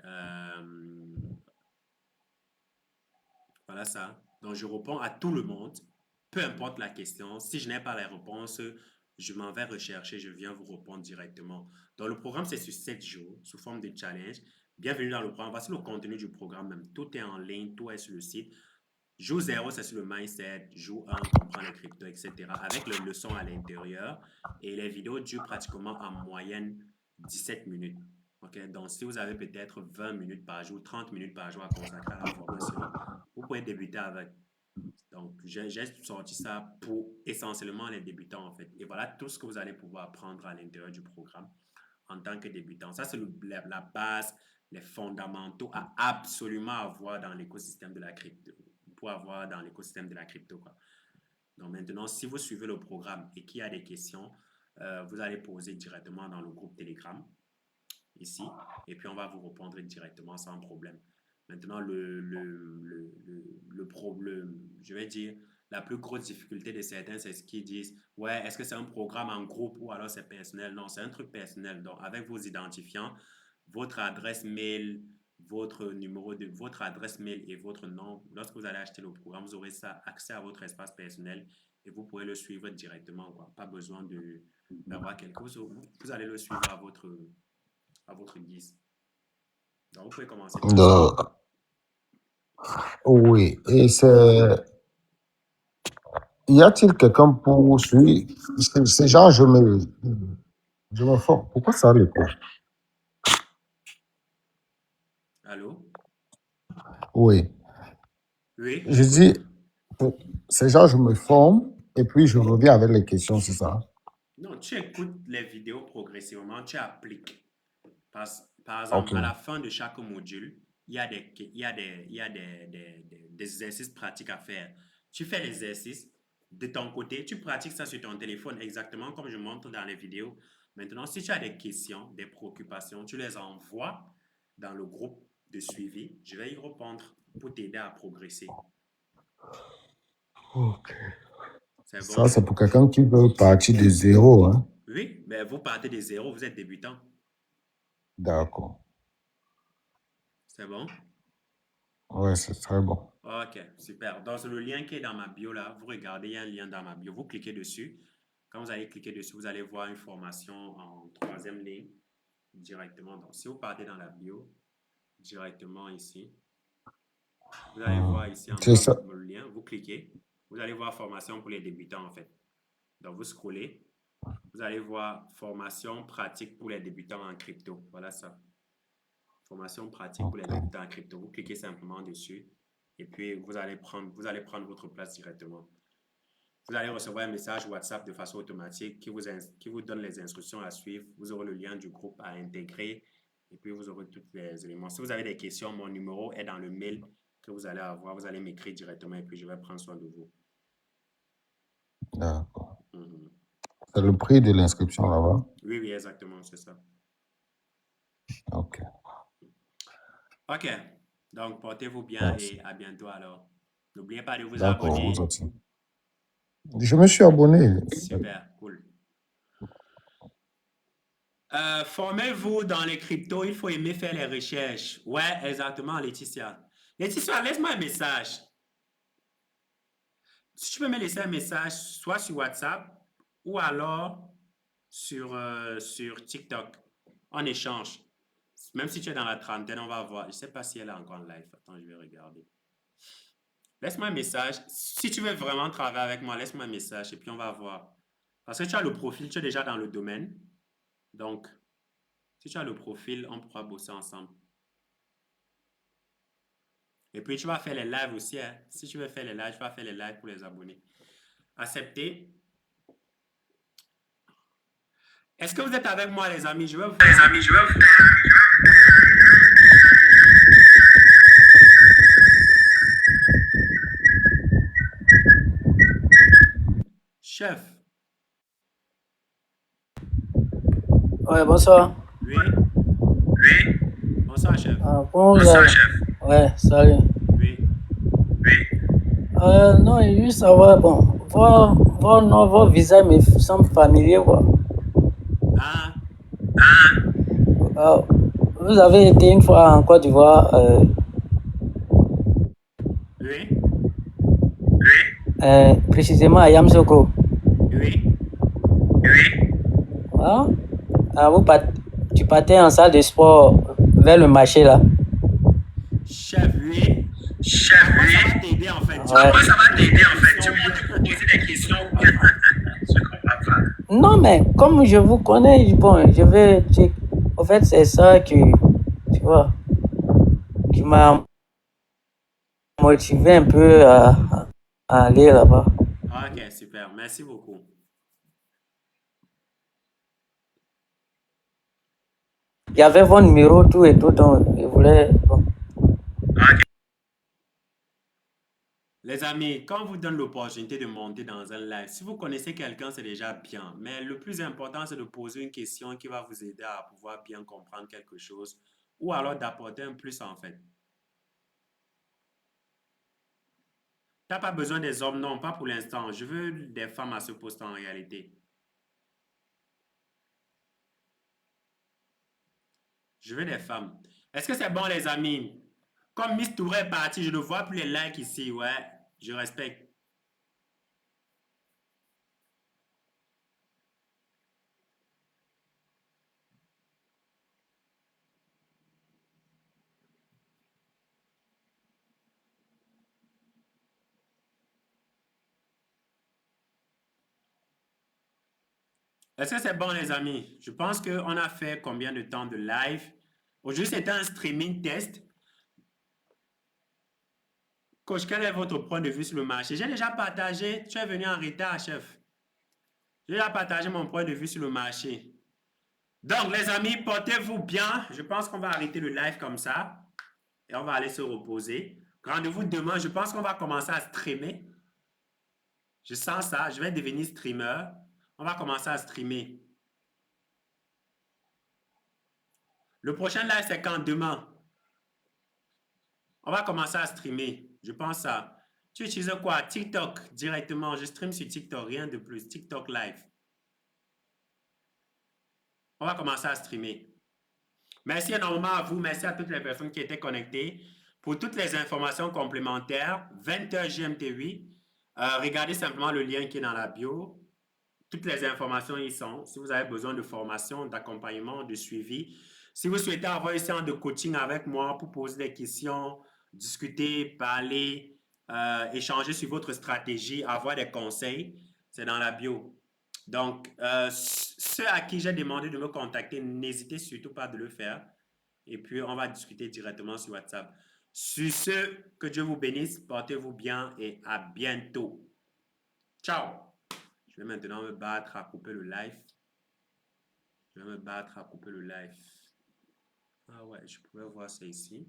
Euh, voilà ça. Donc, je réponds à tout le monde, peu importe la question. Si je n'ai pas la réponse, je m'en vais rechercher, je viens vous répondre directement. Donc, le programme, c'est sur 7 jours, sous forme de challenge. Bienvenue dans le programme. Voici le contenu du programme même. Tout est en ligne, tout est sur le site. Jour 0, c'est sur le mindset. Jour 1, comprendre les cryptos, etc. Avec les leçons à l'intérieur. Et les vidéos durent pratiquement en moyenne 17 minutes. OK? Donc, si vous avez peut-être 20 minutes par jour, 30 minutes par jour à consacrer à la formation, vous pouvez débuter avec. Donc, j'ai sorti ça pour essentiellement les débutants, en fait. Et voilà tout ce que vous allez pouvoir apprendre à l'intérieur du programme en tant que débutant. Ça, c'est la base, les fondamentaux à absolument avoir dans l'écosystème de la crypto, pour avoir dans l'écosystème de la crypto, quoi. Donc maintenant, si vous suivez le programme et qu'il y a des questions, vous allez poser directement dans le groupe Telegram ici, et puis on va vous répondre directement sans problème. Maintenant, le problème, je vais dire, la plus grosse difficulté de certains, c'est ce qu'ils disent, ouais, est-ce que c'est un programme en groupe ou alors c'est personnel? Non, c'est un truc personnel. Donc, avec vos identifiants, votre adresse mail, votre adresse mail et votre nom, lorsque vous allez acheter le programme, vous aurez ça, accès à votre espace personnel et vous pourrez le suivre directement, quoi. Pas besoin d'avoir quelque chose. Vous allez le suivre à votre guise. Donc, vous pouvez commencer par ça. Oui, et c'est. Y a-t-il quelqu'un pour suivre? C'est genre, je me forme. Pourquoi ça l'écho? Allô? Oui. Oui, Je j'écoute. dis, c'est genre, je me forme et puis je reviens avec les questions, c'est ça? Non, tu écoutes les vidéos progressivement, tu appliques. Par Ok. exemple, à la fin de chaque module, il y a des exercices pratiques à faire. Tu fais l'exercice de ton côté, tu pratiques ça sur ton téléphone exactement comme je montre dans les vidéos. Maintenant, si tu as des questions, des préoccupations, tu les envoies dans le groupe de suivi. Je vais y répondre pour t'aider à progresser. Ok. C'est Ça, bon? c'est pour quelqu'un qui veut partir de zéro, hein. Oui, mais vous partez de zéro, vous êtes débutant. D'accord. C'est bon? Ouais, c'est très bon. Ok, super. Donc, c'est le lien qui est dans ma bio là. Vous regardez, il y a un lien dans ma bio. Vous cliquez dessus. Quand vous allez cliquer dessus, vous allez voir une formation en troisième ligne directement. Donc, si vous partez dans la bio, directement ici, vous allez Hmm. voir ici en C'est bas ça. le lien. Vous cliquez. Vous allez voir formation pour les débutants en fait. Donc, vous scrollez. Vous allez voir formation pratique pour les débutants en crypto. Voilà ça. Formation pratique pour les Ok. débutants en crypto. Vous cliquez simplement dessus et puis vous allez prendre votre place directement. Vous allez recevoir un message WhatsApp de façon automatique qui vous donne les instructions à suivre. Vous aurez le lien du groupe à intégrer et puis vous aurez tous les éléments. Si vous avez des questions, mon numéro est dans le mail que vous allez avoir. Vous allez m'écrire directement et puis je vais prendre soin de vous. D'accord. Mhm. C'est le prix de l'inscription là-bas. Oui, oui, exactement, c'est ça. Ok. OK. Donc, portez-vous bien Merci. et à bientôt alors. N'oubliez pas de vous D'accord, vous abonner. aussi. Je me suis abonné. Super, cool. Formez-vous dans les cryptos, il faut aimer faire les recherches. Ouais, exactement, Laetitia. Laetitia, laisse-moi un message. Si tu peux me laisser un message, soit sur WhatsApp ou alors sur TikTok, en échange. Même si tu es dans la trentaine, on va voir. Je ne sais pas si elle est encore en live. Attends, je vais regarder. Laisse-moi un message. Si tu veux vraiment travailler avec moi, laisse-moi un message et puis on va voir. Parce que tu as le profil, tu es déjà dans le domaine. Donc, si tu as le profil, on pourra bosser ensemble. Et puis, tu vas faire les lives aussi, hein. Si tu veux faire les lives, tu vas faire les lives pour les abonnés. Accepter. Est-ce que vous êtes avec moi, les amis? Je vais vous faire... Les amis, je vais vous... Chef. Ouais, bonsoir. Oui. Oui. Bonsoir, chef. Bonsoir, chef. Ouais, salut. Oui. Oui. Non, juste savoir, bon, vos visages me semblent familiers, quoi. Ah, Euh, vous avez été une fois en Côte d'Ivoire, oui. précisément à Yamsoko. Oui. Hein? Ah, tu partais en salle de sport vers le marché, là. Chef, oui. Comment ça va t'aider en fait? Tu Ouais. Comment ça va t'aider en fait? Tu viens de poser des questions ou bien? Je comprends pas. Non, mais comme je vous connais, bon, en fait, c'est ça qui, tu vois, qui m'a motivé un peu à aller là-bas. Ok, super. Merci beaucoup. Il y avait vos numéros, tout et tout, donc je voulais. Bon. Les amis, quand on vous donne l'opportunité de monter dans un live, si vous connaissez quelqu'un, c'est déjà bien. Mais le plus important, c'est de poser une question qui va vous aider à pouvoir bien comprendre quelque chose ou alors d'apporter un plus en fait. Tu n'as pas besoin des hommes, non, pas pour l'instant. Je veux des femmes à ce poste en réalité. Je veux des femmes. Est-ce que c'est bon, les amis? Comme Miss Touré est partie, je ne vois plus les likes ici. Ouais, je respecte. Est-ce que c'est bon, les amis? Je pense qu'on a fait combien de temps de live? Aujourd'hui, c'était un streaming test. Coach, quel est votre point de vue sur le marché? J'ai déjà partagé. Tu es venu en retard, chef. J'ai déjà partagé mon point de vue sur le marché. Donc, les amis, portez-vous bien. Je pense qu'on va arrêter le live comme ça. Et on va aller se reposer. Rendez-vous demain. Je pense qu'on va commencer à streamer. Je sens ça. Je vais devenir streamer. On va commencer à streamer. Le prochain live, c'est quand? Demain. On va commencer à streamer. Je pense ça. Tu utilises quoi? TikTok directement. Je stream sur TikTok, rien de plus. TikTok live. On va commencer à streamer. Merci énormément à vous. Merci à toutes les personnes qui étaient connectées. Pour toutes les informations complémentaires, 20h GMT8, regardez simplement le lien qui est dans la bio. Toutes les informations y sont. Si vous avez besoin de formation, d'accompagnement, de suivi, si vous souhaitez avoir une séance de coaching avec moi pour poser des questions, discuter, parler, échanger sur votre stratégie, avoir des conseils, c'est dans la bio. Donc, ceux à qui j'ai demandé de me contacter, n'hésitez surtout pas de le faire. Et puis, on va discuter directement sur WhatsApp. Sur ce, que Dieu vous bénisse, portez-vous bien et à bientôt. Ciao! Je vais maintenant me battre à couper le live. Je vais me battre à couper le live. Ah ouais, je pouvais voir ça ici.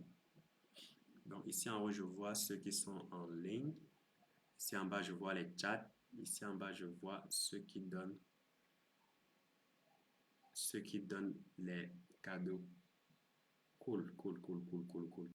Donc ici en haut, je vois ceux qui sont en ligne. Ici en bas, je vois les chats. Ici en bas, je vois ceux qui donnent les cadeaux. Cool, cool, cool, cool, cool, cool.